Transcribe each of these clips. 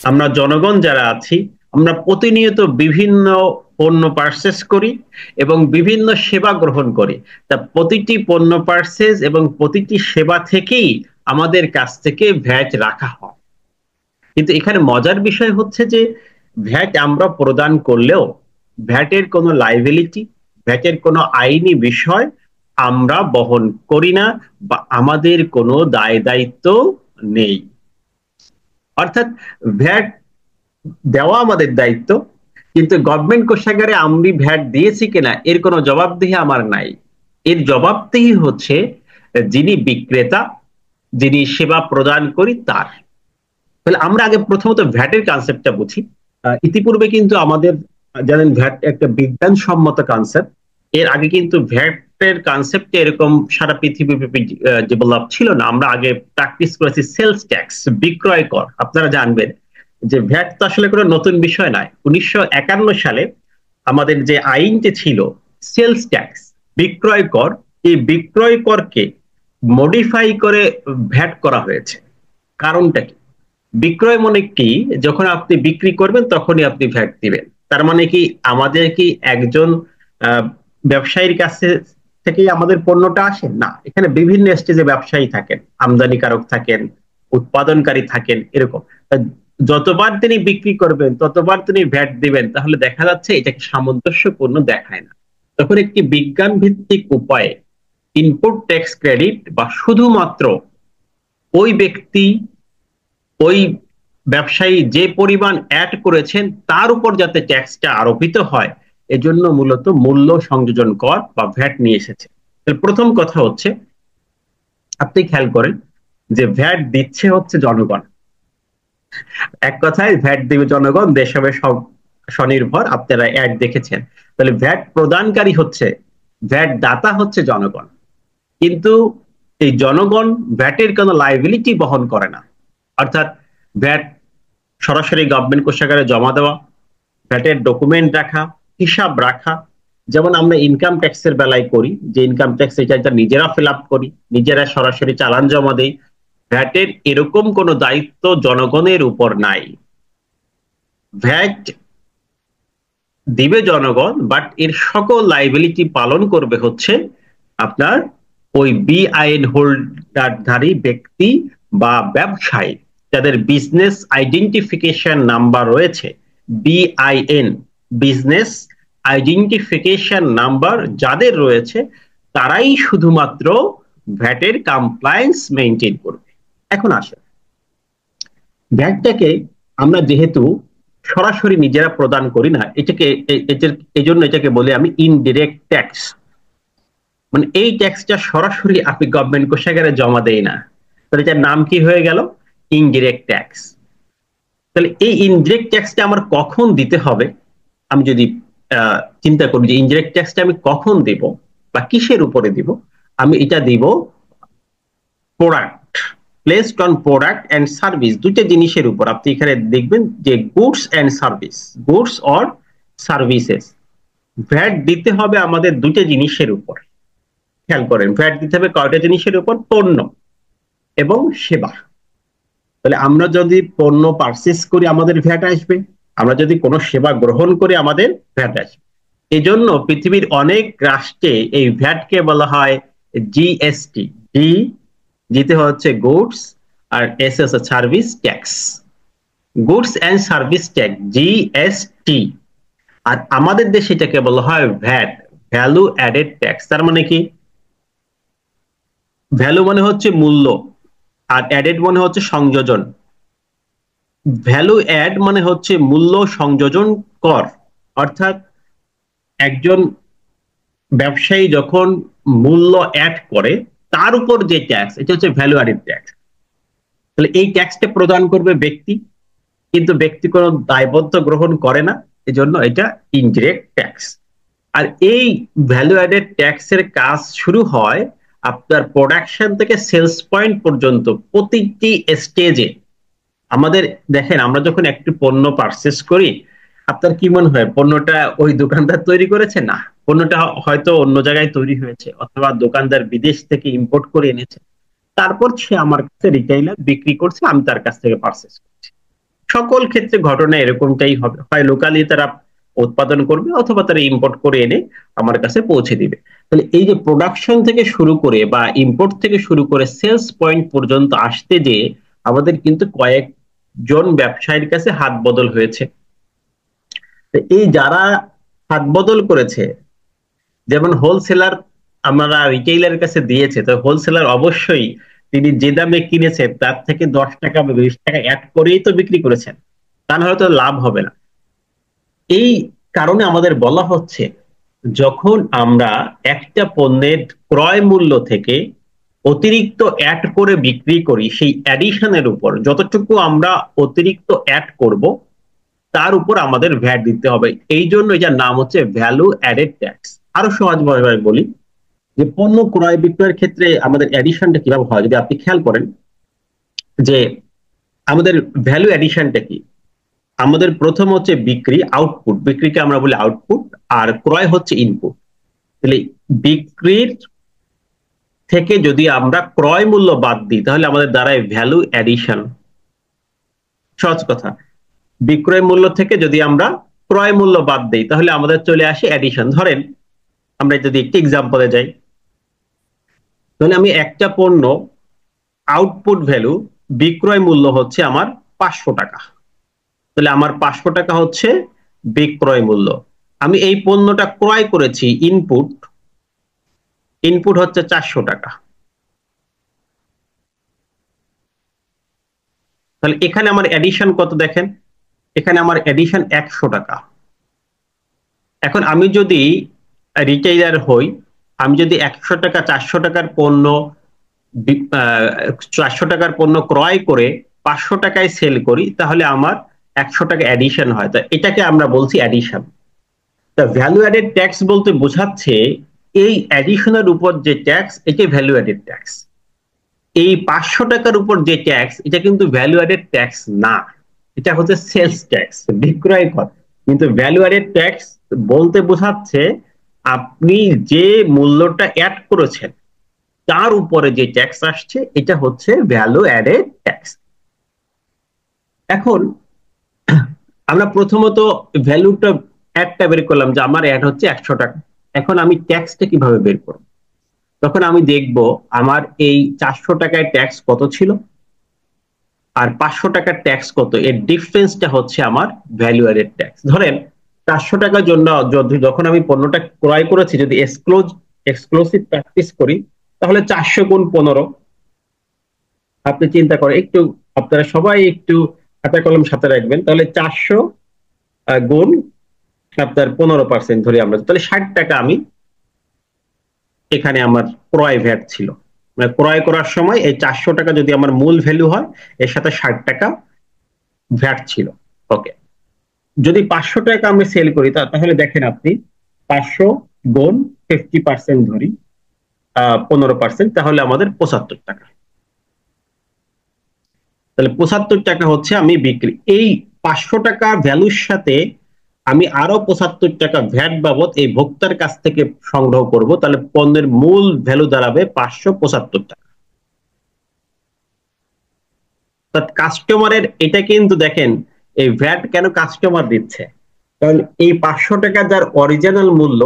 আমরা জনগণ যারা আছি, আমরা প্রতিনিয়ত বিভিন্ন পণ্য পারচেস করি এবং বিভিন্ন সেবা গ্রহণ করি। তা প্রতিটি পণ্য পারচেস এবং প্রতিটি সেবা থেকেই আমাদের কাছ থেকে ভ্যাট রাখা হয়। কিন্তু এখানে মজার বিষয় হচ্ছে যে ভ্যাট আমরা প্রদান করলেও ভ্যাটের কোনো লাইবিলিটি, ভ্যাটের কোনো আইনি বিষয় আমরা বহন করি না, বা আমাদের কোনো দায় দায়িত্ব নেই। অর্থাৎ ভ্যাট দেওয়া আমাদের দায়িত্ব, কিন্তু গভর্নমেন্ট কোষাগারে আমি ভ্যাট দিয়েছি কিনা এর কোনো জবাবদিহি আমার নাই। এর জবাবদিহি হচ্ছে যিনি বিক্রেতা, যিনি সেবা প্রদান করি তার। তাহলে আমরা আগে প্রথমত ভ্যাটের কনসেপ্টটা বুঝি। ইতিপূর্বে কিন্তু আমাদের জানেন ভ্যাট একটা বিজ্ঞানসম্মত কনসেপ্ট। এর আগে কিন্তু ভ্যাটের কনসেপ্ট এরকম সারা পৃথিবীব্যাপী ডেভেলপ ছিল না। আমরা আগে প্র্যাকটিস করেছি সেলস ট্যাক্স, বিক্রয় কর। আপনারা জানবেন যে ভ্যাট তো আসলে কোনো নতুন বিষয় নয়। 1951 সালে আমাদের যে আইনটি ছিল সেলস ট্যাক্স, বিক্রয় কর, এই বিক্রয় করকে মডিফাই করে ভ্যাট করা হয়েছে। কারণটা কি? বিক্রয় মানে কি? যখন আপনি বিক্রি করবেন তখনই আপনি ভ্যাট দিবেন। তার মানে কি আমাদের কি একজন আহ, ব্যবসায়ীর কাছে থেকেই আমাদের পণ্যটা আসে? না, এখানে বিভিন্ন স্টেজে ব্যবসায়ী থাকেন, আমদানিকারক থাকেন, উৎপাদনকারী থাকেন, এরকম। তা যতবার তিনি বিক্রি করবেন ততবার তিনি ভ্যাট দিবেন, তাহলে দেখা যাচ্ছে এটাকে সামঞ্জস্যপূর্ণ দেখায় না। তখন একটি বিজ্ঞান ভিত্তিক উপায়ে ইনপুট ট্যাক্স ক্রেডিট বা শুধুমাত্র ওই ব্যক্তি, ওই ব্যবসায়ী যে পরিমাণ অ্যাড করেছেন তার উপর যাতে ট্যাক্সটা আরোপিত হয়, এজন্য মূলত মূল্য সংযোজন কর বা ভ্যাট নিয়ে এসেছে। প্রথম কথা হচ্ছে, আপনি খেয়াল করেন যে ভ্যাট দিচ্ছে হচ্ছে জনগণ। এক কথায় ভ্যাট দিবে জনগণ, দেশ হবে সব স্বনির্ভর। আপনারা অ্যাড দেখেছেন। তাহলে ভ্যাট প্রদানকারী হচ্ছে, ভ্যাট দাতা হচ্ছে জনগণ। কিন্তু এই জনগণ ভ্যাটের কোনো লাইবিলিটি বহন করে না। অর্থাৎ ভ্যাট সরাসরি গভর্নমেন্ট কোষাগারে জমা দেওয়া, ভ্যাটের ডকুমেন্ট রাখা, হিসাব রাখা, যেমন আমরা ইনকাম ট্যাক্সের বেলায় করি, যে ইনকাম ট্যাক্স এটা নিজেরা ফিল আপ করি, নিজেরা সরাসরি চালান জমা দেই। ভ্যাটের এরকম কোনো দায়িত্ব জনগণের উপর নাই। ভ্যাট দিবে জনগণ, বাট এর সকল লাইবিলিটি পালন করবে হচ্ছে আপনার ওই বিআইএন হোল্ডারধারী ব্যক্তি বা ব্যবসায়ী, যাদের বিজনেস আইডেন্টিফিকেশন নাম্বার রয়েছে, বিআইএন, বিজনেস আইডেন্টিফিকেশন নাম্বার যাদের রয়েছে, তারাই শুধুমাত্র ভ্যাটের কমপ্লায়েন্স মেনটেন করবে। এখন আসে, ভ্যাটটাকে আমরা যেহেতু সরাসরি নিজেরা প্রদান করি না, এটাকে এই জন্য এটাকে বলে আমি ইনডিরেক্ট ট্যাক্স। মানে এই ট্যাক্সটা সরাসরি আপনি গভর্নমেন্ট কোষাগারে জমা দেয় না, তাহলে এটার নাম কি হয়ে গেল? Indirect tax. তাহলে এই ইনডিরেক্ট ট্যাক্সটা আমার কখন দিতে হবে? আমি যদি চিন্তা করি যে ইনডিরেক্ট ট্যাক্সটা আমি কখন দেব বা কিসের উপরে দিব, আমি এটা দিব product, placed on product and service, দুইটা জিনিসের উপর। আপনি এখানে দেখবেন যে goods and service, goods or services. VAT দিতে হবে আমাদের দুইটা জিনিসের উপর। খেয়াল করেন, ভ্যাট দিতে হবে কয়টা জিনিসের উপর? পণ্য এবং সেবা। তাহলে আমরা যদি পণ্য পারচেস করি আমাদের ভ্যাট আসবে, আমরা যদি কোনো সেবা গ্রহণ করি আমাদের ভ্যাট আসবে। এই জন্য পৃথিবীর অনেক রাষ্ট্রে এই ভ্যাটকে বলা হয় জিএসটি। জি, জিতে হচ্ছে গুডস, আর এস হচ্ছে service tax, goods and service tax, GST. আর আমাদের দেশে এটাকে বলা হয় ভ্যাট, ভ্যালু অ্যাডেড ট্যাক্স। তার মানে কি? ভ্যালু মানে হচ্ছে মূল্য, আর অ্যাডেড মানে হচ্ছে সংযোজন। ভ্যালু অ্যাড মানে হচ্ছে মূল্য সংযোজন কর। অর্থাৎ একজন ব্যবসায়ী যখন মূল্য অ্যাড করে তার উপর যে ট্যাক্স, এটা হচ্ছে ভ্যালু অ্যাডেড ট্যাক্স। তাহলে এই ট্যাক্সটা প্রদান করবে ব্যক্তি, কিন্তু ব্যক্তি কোনো দায়বদ্ধ গ্রহণ করে না, এজন্য এটা ইনডিরেক্ট ট্যাক্স। আর এই ভ্যালু অ্যাডেড ট্যাক্সের কাজ শুরু হয় আপনার প্রোডাকশন থেকে সেলস পয়েন্ট পর্যন্ত, প্রতিটি স্টেজে। আমাদের দেখেন, আমরা যখন একটি পণ্য পারচেস করি, আপনার কি মনে হয় পণ্যটা ওই দোকানদার তৈরি করেছে? না, পণ্যটা হয়তো অন্য জায়গায় তৈরি হয়েছে, অথবা দোকানদার বিদেশ থেকে ইম্পোর্ট করে এনেছে, তারপর সে আমার কাছে রিটেইলার বিক্রি করছে, আমি তার কাছ থেকে পারচেস করছি। সকল ক্ষেত্রে ঘটনা এরকমটাই হবে, হয় লোকালি তারা উৎপাদন করবে অথবা তারা ইম্পোর্ট করে এনে আমার কাছে পৌঁছে দিবে। তাহলে এই যে প্রোডাকশন থেকে শুরু করে বা ইম্পোর্ট থেকে শুরু করে সেলস পয়েন্ট পর্যন্ত আসতে যে আমাদের কিন্তু কয়েকজন ব্যবসায়ীর কাছে হাত বদল হয়েছে। এই যারা হাত বদল করেছে, যেমন হোলসেলার আমরা রিটেইলারের কাছে দিয়েছে, তো হোলসেলার অবশ্যই তিনি যে দামে কিনেছেন তার থেকে 10 টাকা বা 20 টাকা অ্যাড করেই তো বিক্রি করেছেন, তা না হলে তো লাভ হবে না। এই কারণে আমাদের বলা হচ্ছে যখন আমরা একটা পণ্যের ক্রয় মূল্য থেকে অতিরিক্ত অ্যাড করে বিক্রি করি, সেই অ্যাডিশনের উপর যতটুকু আমরা অতিরিক্ত অ্যাড করব তার উপর আমাদের ভ্যাট দিতে হবে। এই জন্য এটার নাম হচ্ছে ভ্যালু অ্যাডেড ট্যাক্স। আরো সহজ ভাবে বলি যে পণ্য ক্রয় বিক্রয়ের ক্ষেত্রে আমাদের অ্যাডিশনটা কিভাবে হয়, যদি আপনি খেয়াল করেন যে আমাদের ভ্যালু অ্যাডিশনটা কি। আমাদের প্রথম হচ্ছে বিক্রি, আউটপুট, বিক্রিকে আমরা বলি আউটপুট, আর ক্রয় হচ্ছে ইনপুট। তাহলে বিক্রির থেকে যদি আমরা ক্রয় মূল্য বাদ দিই তাহলে আমাদের দ্বারাই ভ্যালু অ্যাডিশন। সহজ কথা, বিক্রয় মূল্য থেকে যদি আমরা ক্রয় মূল্য বাদ দিই তাহলে আমাদের চলে আসে অ্যাডিশন। ধরেন আমরা যদি একটি এক্সাম্পলে যাই, তাহলে আমি একটা পণ্য আউটপুট ভ্যালু, বিক্রয় মূল্য হচ্ছে আমার 500 টাকা, তাহলে আমার 500 টাকা হচ্ছে বিক্রয় মূল্য। আমি এই পণ্যটা ক্রয় করেছি ইনপুট, ইনপুট হচ্ছে 400 টাকা, তাহলে এখানে আমার এডিশন কত দেখেন, এখানে আমার এডিশন 100 টাকা। এখন আমি যদি রিটেইলার হই, আমি যদি 100 টাকা 400 টাকার পণ্য 400 টাকার পণ্য ক্রয় করে 500 টাকায় সেল করি তাহলে আমার 100 টাকা এডিশন হয়, তা এটাকে আমরা বলছি এডিশন। তা ভ্যালু অ্যাডেড ট্যাক্স বলতে বোঝাচ্ছে এই এডিশনের উপর যে ট্যাক্স, এটি ভ্যালু অ্যাডেড ট্যাক্স। এই 500 টাকার উপর যে ট্যাক্স, এটা কিন্তু ভ্যালু অ্যাডেড ট্যাক্স না, এটা হচ্ছে সেলস ট্যাক্স, বিক্রয় কর। কিন্তু ভ্যালু অ্যাডেড ট্যাক্স বলতে বোঝাচ্ছে আপনি যে মূল্যটা অ্যাড করেছেন তার উপরে যে ট্যাক্স আসছে, এটা হচ্ছে ভ্যালু অ্যাডেড ট্যাক্স। এখন আমরা প্রথমত ভ্যালুটা অ্যাডটা বের করলাম যে আমার অ্যাড হচ্ছে 100 টাকা। এখন আমি ট্যাক্সটা কিভাবে বের করব? তখন আমি দেখব আমার এই 400 টাকায় ট্যাক্স কত ছিল আর 500 টাকার ট্যাক্স কত, এর ডিফারেন্সটা হচ্ছে আমার ভ্যালু অ্যাডেড ট্যাক্স। ধরেন 400 টাকার জন্য যখন আমি পণ্যটা ক্রয় করেছি, যদি এক্সক্লুসিভ প্র্যাকটিস করি তাহলে 400 গুণ 15। আপনি চিন্তা করেন একটু, আপনারা সবাই একটু খাতা কলম সাথে রাখবেন, তাহলে 400 গুণ আপনার 15% ধরি আমরা, তাহলে 60 টাকা আমি এখানে আমার ক্রয় ভ্যাট ছিল। মানে ক্রয় করার সময় এই 400 টাকা যদি আমার মূল ভ্যালু হয়, এর সাথে 60 টাকা ভ্যাট ছিল। ওকে, যদি 500 টাকা আমি সেল করি তাহলে দেখেন আপনি 500 গুণ 50% ধরি 15%, তাহলে আমাদের 75 টাকা। তাহলে 75 টাকা হচ্ছে আমি বিক্রি। এই 500 টাকা ভ্যালুর সাথে আমি আরো 75 টাকা ভ্যাট বাবদ এই ভোক্তার কাছ থেকে সংগ্রহ করব, তাহলে পণ্যের মূল ভ্যালু দাঁড়াবে 575 টাকা। কাস্টমারের এটা কিন্তু দেখেন, এই ভ্যাট কেন কাস্টমার দিচ্ছে, কারণ এই 500 টাকা যার অরিজিনাল মূল্য,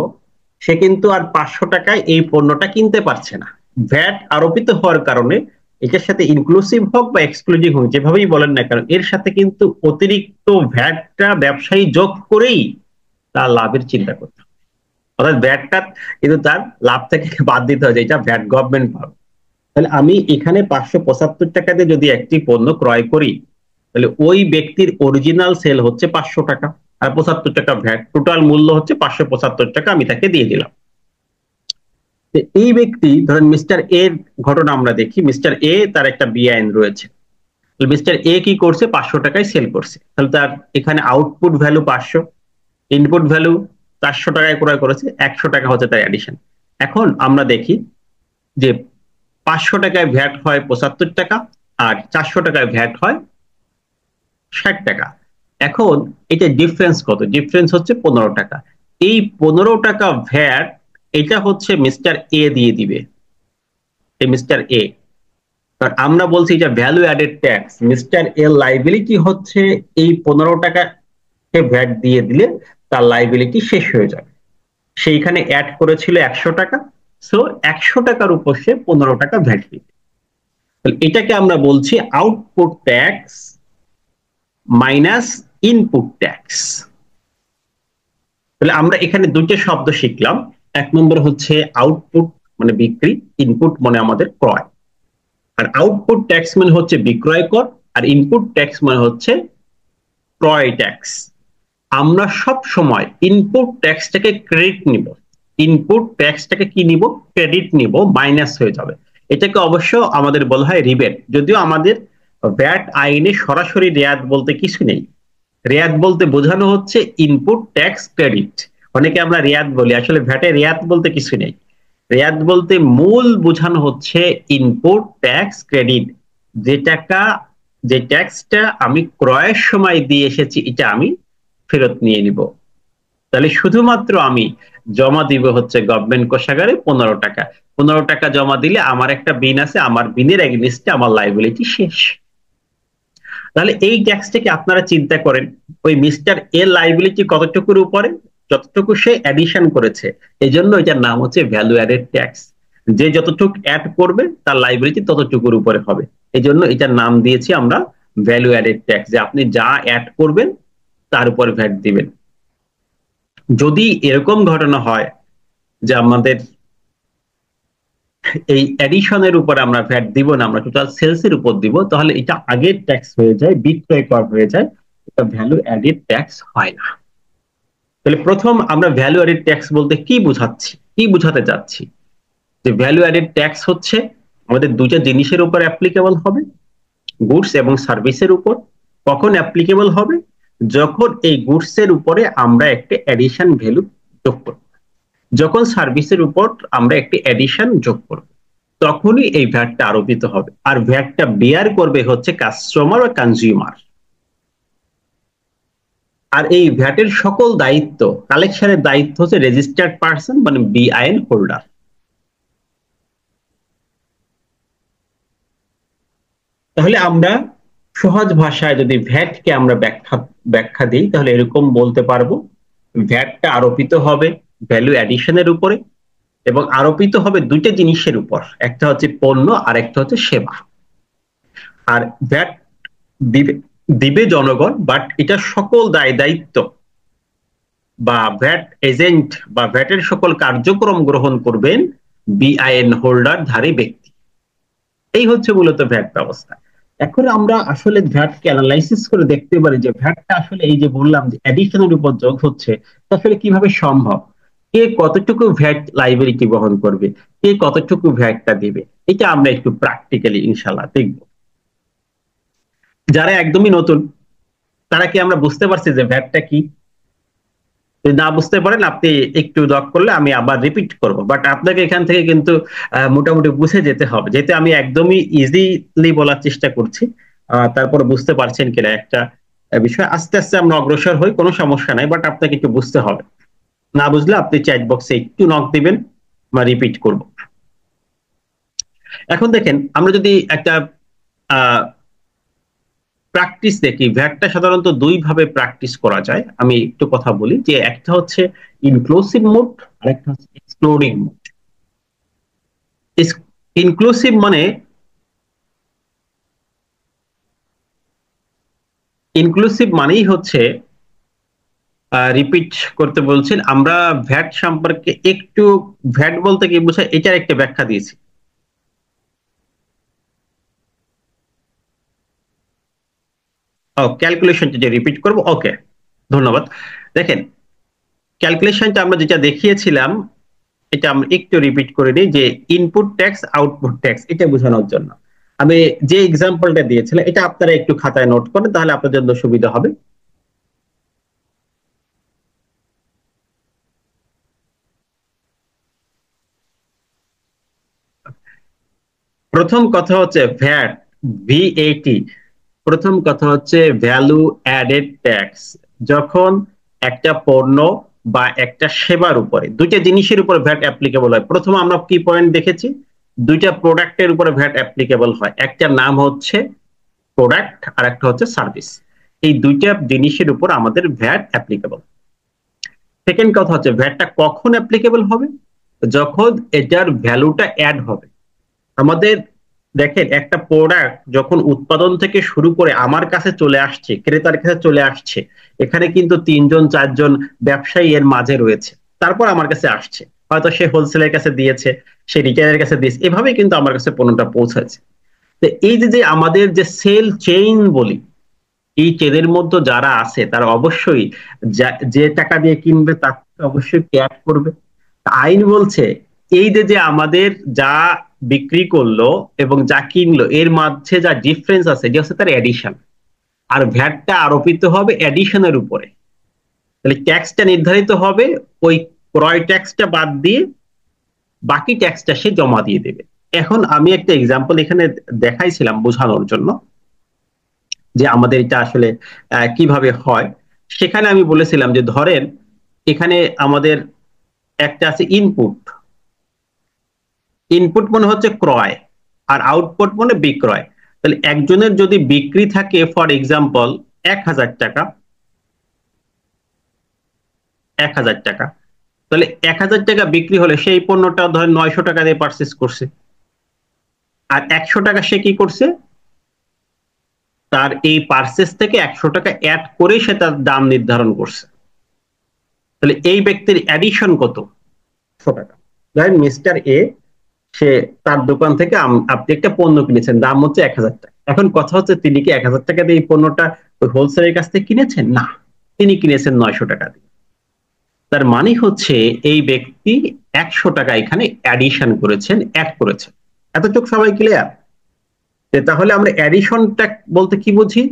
সে কিন্তু আর 500 টাকায় এই পণ্যটা কিনতে পারছে না। ভ্যাট আরোপিত হওয়ার কারণে এটার সাথে ইনক্লুসিভ হোক বা এক্সক্লুসিভ হোক, যেভাবেই বলেন না কেন, এর সাথে কিন্তু অতিরিক্ত ভ্যাটটা ব্যবসায়ী যোগ করেই তার লাভের চিন্তা করতে হবে। অর্থাৎ ভ্যাটটা কিন্তু তার লাভ থেকে বাদ দিতে হয়, এটা ভ্যাট গভর্নমেন্ট পাবে। তাহলে আমি এখানে 575 টাকা দিয়ে যদি একটি পণ্য ক্রয় করি, তাহলে ওই ব্যক্তির অরিজিনাল সেল হচ্ছে 500 টাকা, আর 75 টাকা ভ্যাট, টোটাল মূল্য হচ্ছে 575 টাকা, আমি তাকে দিয়ে দিলাম। এই ব্যক্তি, ধরেন মিস্টার এর ঘটনা আমরা দেখি, মিস্টার এ তার একটা বেআইন রয়েছে, মিস্টার এ কি করছে, 500 টাকায় সেল করছে, তাহলে তার এখানে আউটপুট ভ্যালু 500, ইনপুট ভ্যালু 400 টাকায় ক্রয় করেছে, 100 টাকা হচ্ছে তার অ্যাডিশন। এখন আমরা দেখি যে 500 টাকায় ভ্যাট হয় 75 টাকা, আর 400 টাকায় ভ্যাট হয় 60 টাকা। এখন এটা ডিফারেন্স কত? ডিফারেন্স হচ্ছে 15 টাকা। এই 15 টাকা ভ্যাট এটা হচ্ছে মিস্টার এ দিয়ে দিবে, এই মিস্টার এ। কারণ আমরা বলছি যে ভ্যালু অ্যাডেড ট্যাক্স, মিস্টার এর লাইবিলিটি হচ্ছে এই 15 টাকাকে ভ্যাট দিয়ে দিলে তার লাইবিলিটি শেষ হয়ে যাবে। সেইখানে অ্যাড করেছিল 100 টাকা, সো 100 টাকার উপর সে 15 টাকা ভ্যাট দিবে। এটাকে আমরা বলছি output tax minus input tax. তাহলে আমরা এখানে দুটো শব্দ শিখলাম। এক নম্বর হচ্ছে আউটপুট মানে বিক্রি, ইনপুট মানে আমাদের ক্রয়। আর আউটপুট ট্যাক্স মানে হচ্ছে বিক্রয় কর, আর ইনপুট ট্যাক্স মানে হচ্ছে ক্রয় ট্যাক্স। আমরা সব সময় ইনপুট ট্যাক্সটাকে ক্রেডিট নিব, ইনপুট ট্যাক্সটাকে কি নিব, ক্রেডিট নিব, মাইনাস হয়ে যাবে। এটাকে অবশ্য আমাদের বলা হয় রিবেট, যদিও আমাদের ভ্যাট আইনে সরাসরি রেয়াত বলতে কিছু নেই। রেয়াত বলতে বোঝানো হচ্ছে ইনপুট ট্যাক্স ক্রেডিট। অনেকে আমরা রেয়াত বলি, আসলে ভ্যাটে রেয়াত বলতে কিছু নেই। রেয়াত বলতে মূল বোঝানো হচ্ছে ইনপুট ট্যাক্স ক্রেডিট, যে টাকা, যে ট্যাক্সটা আমি ক্রয়ের সময় দিয়ে এসেছি এটা আমি ফেরত নিয়ে নিব। তাহলে শুধুমাত্র আমি জমা দিব হচ্ছে গভর্নমেন্ট কোষাগারে 15 টাকা। 15 টাকা জমা দিলে আমার একটা বিন আছে, আমার বিনের এগেইনস্টে আমার লাইবিলিটি শেষ। তাহলে এই ট্যাক্সটাকে আপনারা চিন্তা করেন, ওই মিস্টার এর লাইবিলিটি কতটুকুর উপরে, যতটুকু সে অ্যাডিশন করেছে, এই জন্য এটার নাম হচ্ছে ভ্যালু অ্যাডেড ট্যাক্স। যে যতটুকু অ্যাড করবে তার লাইবিলিটি ততটুকুর উপরে হবে, এই জন্য এটার নাম দিয়েছি আমরা ভ্যালু অ্যাডেড ট্যাক্স, যে আপনি যা অ্যাড করবেন তার উপর ভ্যাট দিবেন। যদি এরকম ঘটনা হয় যে আমাদের এই এডিশনের উপর আমরা ভ্যাট দিব না, আমরা টোটাল সেলস এর উপর দিব, তাহলে এটা আগের ট্যাক্স হয়ে যায়, বিক্রয় কর হয়ে যায়, এটা ভ্যালু অ্যাডেড ট্যাক্স হয় না। তাহলে প্রথম আমরা ভ্যালু অ্যাডেড ট্যাক্স বলতে কি বুঝাচ্ছি, কি বুঝাতে যাচ্ছি, যে ভ্যালু অ্যাডেড ট্যাক্স হচ্ছে আমাদের দুটো জিনিসের উপর অ্যাপ্লিকেবল হবে, গুডস এবং সার্ভিসের উপর। কখন অ্যাপ্লিকেবল হবে, যখন এই গুডস এর উপরে আমরা একটা এডিশন ভ্যালু যোগ করব, যখন সার্ভিসের উপর আমরা একটি এডিশন যোগ করব, তখনই এই ভ্যাটটা আরোপিত হবে। আর ভ্যাটটা বেয়ার করবে হচ্ছে কাস্টমার বা কনজিউমার। আর এই ভ্যাটের সকল দায়িত্ব, কালেকশনের দায়িত্ব হচ্ছে রেজিস্টার্ড পার্সন মানে বিআইএন হোল্ডার। তাহলে আমরা সহজ ভাষায় যদি ভ্যাটকে আমরা ব্যাখ্যা দিই, তাহলে এরকম বলতে পারবো, ভ্যাটটা আরোপিত হবে ভ্যালু অ্যাডিশনের উপরে, এবং আরোপিত হবে দুইটা জিনিসের উপর, একটা হচ্ছে পণ্য আর একটা হচ্ছে সেবা। আর ভ্যাট দিবে দিবে জনগণ, বাট এটা সকল দায় দায়িত্ব বা ভ্যাট এজেন্ট বা ভ্যাটের সকল কার্যক্রম গ্রহণ করবেন বিআইএন হোল্ডার ধারী ব্যক্তি। এই হচ্ছে মূলত ভ্যাট ব্যবস্থা। এখন আমরা আসলে ভ্যাটকে অ্যানালাইসিস করে দেখতে পারি যে ভ্যাটটা আসলে এই যে বললাম যে এডিশনের উপর যোগ হচ্ছে, আসলে কিভাবে সম্ভব, কে কতটুকু ভ্যাট লাইবিলিটি বহন করবে, কে কতটুকু ভ্যাটটা দিবে, এটা আমরা একটু প্র্যাকটিক্যালি ইনশাল্লাহ দেখব। যারা একদমই নতুন তারা কি আমরা বুঝতে পারছি যে ভ্যাটটা কি? যদি না বুঝতে পারেন আপনি একটু দক করলে আমি আবার রিপিট করব, বাট আপনাকে এখান থেকে কিন্তু মোটামুটি বুঝে যেতে হবে, যেহেতু আমি একদমই ইজিলি বলার চেষ্টা করছি। তারপরে বুঝতে পারছেন কিনা একটা বিষয়, আস্তে আস্তে আমরা অগ্রসর হই, কোনো সমস্যা নাই, বাট আপনাকে একটু বুঝতে হবে। না বুঝলে আপনি চ্যাট বক্সে একটু নক দিবেন বা রিপিট করব। এখন দেখেন, আমরা যদি একটা প্র্যাকটিস দেখি, ভ্যাটটা সাধারণত দুই ভাবে প্র্যাকটিস করা যায়। আমি একটু কথা বলি, যে একটা হচ্ছে ইনক্লুসিভ মোড আর একটা হচ্ছে এক্সক্লুডিং মোড। ইনক্লুসিভ মানে, ইনক্লুসিভ মানেই হচ্ছে, রিপিট করতে বলছেন, আমরা ভ্যাট সম্পর্কে একটু, ভ্যাট বলতে কি বোঝায় এটার একটা ব্যাখ্যা দিয়েছি। ক্যালকুলেশনটা যে রিপিট করব, ওকে, ধন্যবাদ। দেখেন, ক্যালকুলেশনটা আমরা যেটা দেখিয়েছিলাম এটা আমরা একটু রিপিট করে নিই, যে ইনপুট ট্যাক্স আউটপুট ট্যাক্স এটা বোঝানোর জন্য আমি যে এক্সাম্পলটা দিয়েছিলাম, এটা আপনারা একটু খাতায় নোট করেন, তাহলে আপনাদের জন্য সুবিধা হবে। প্রথম কথা হচ্ছে ভ্যাট, ভিএটি, প্রথম কথা হচ্ছে ভ্যালু অ্যাডেড ট্যাক্স। যখন একটা পণ্য বা একটা সেবার উপরে, দুইটা জিনিসের উপর ভ্যাট অ্যাপ্লিকেবল হয়, প্রথম আমরা কি পয়েন্ট দেখেছি, দুইটা প্রোডাক্টের উপরে ভ্যাট অ্যাপ্লিকেবল হয়, একটার নাম হচ্ছে প্রোডাক্ট আর একটা হচ্ছে সার্ভিস। এই দুইটা জিনিসের উপর আমাদের ভ্যাট অ্যাপ্লিকেবল। সেকেন্ড কথা হচ্ছে ভ্যাটটা কখন অ্যাপ্লিকেবল হবে, যখন এটার ভ্যালুটা অ্যাড হবে। আমাদের দেখেন একটা প্রোডাক্ট যখন উৎপাদন থেকে শুরু করে আমার কাছে চলে আসছে, ক্রেতার কাছে চলে আসছে, এখানে কিন্তু 3-4জন ব্যবসায়ী এর মাঝে রয়েছে, তারপর আমার কাছে আসছে। হয়তো সে হোলসেলের কাছে দিয়েছে, সে রিটেইলারের কাছে দিয়েছে, এভাবেই কিন্তু আমার কাছে পণ্যটা পৌঁছাচ্ছে। তো এই যে আমাদের যে সেল চেইন বলি, এই চেনের মধ্যে যারা আছে তারা অবশ্যই যে টাকা দিয়ে কিনবে তার অবশ্যই ক্যাশ করবে। আইন বলছে এই যে আমাদের যা বিক্রি করলো এবং যা কিনলো এর মাঝে যা ডিফারেন্স আছে এটা হচ্ছে তার এডিশন, আর ভ্যাটটা আরোপিত হবে এডিশনের উপরে। তাহলে ট্যাক্সটা নির্ধারিত হবে ওই ক্রয় ট্যাক্সটা বাদ দিয়ে, বাকি ট্যাক্সটা সে জমা দিয়ে দেবে। এখন আমি একটা এক্সাম্পল এখানে দেখাইছিলাম বোঝানোর জন্য যে আমাদের এটা আসলে কিভাবে হয়। সেখানে আমি বলেছিলাম যে ধরেন এখানে আমাদের একটা আছে ইনপুট, ইনপুট মনে হচ্ছে ক্রয়, আর আউটপুট মানে বিক্রয়। তাহলে একজনের যদি বিক্রি থাকে ফর এক্সাম্পল 1000 টাকা, 1000 টাকা, তাহলে 1000 টাকা বিক্রি হলে সেই পণ্যটা ধরেন 900 টাকা দিয়ে পারচেস করছে, আর 100 টাকা সে কি করছে, তার এই পারচেস থেকে 100 টাকা অ্যাড করে সে তার দাম নির্ধারণ করছে। তাহলে এই ব্যক্তির অ্যাডিশন কত, 100 টাকা। ধরেন মিস্টার এ, সে তার দোকান থেকে আপনি একটা পণ্য কিনেছেন, দাম হচ্ছে 1000 টাকা। এখন কথা হচ্ছে তিনি কি 1000 টাকা দিয়ে এই পণ্যটা ওই হোলসেলের কাছ থেকে কিনেছেন? না, তিনি কিনেছেন 900 টাকা দিয়ে। তার মানে হচ্ছে এই ব্যক্তি 100 টাকা এখানে অ্যাডিশন করেছেন, অ্যাড করেছেন। এতটুকু সবাই ক্লিয়ার? তাহলে আমরা অ্যাডিশনটা বলতে কি বুঝি?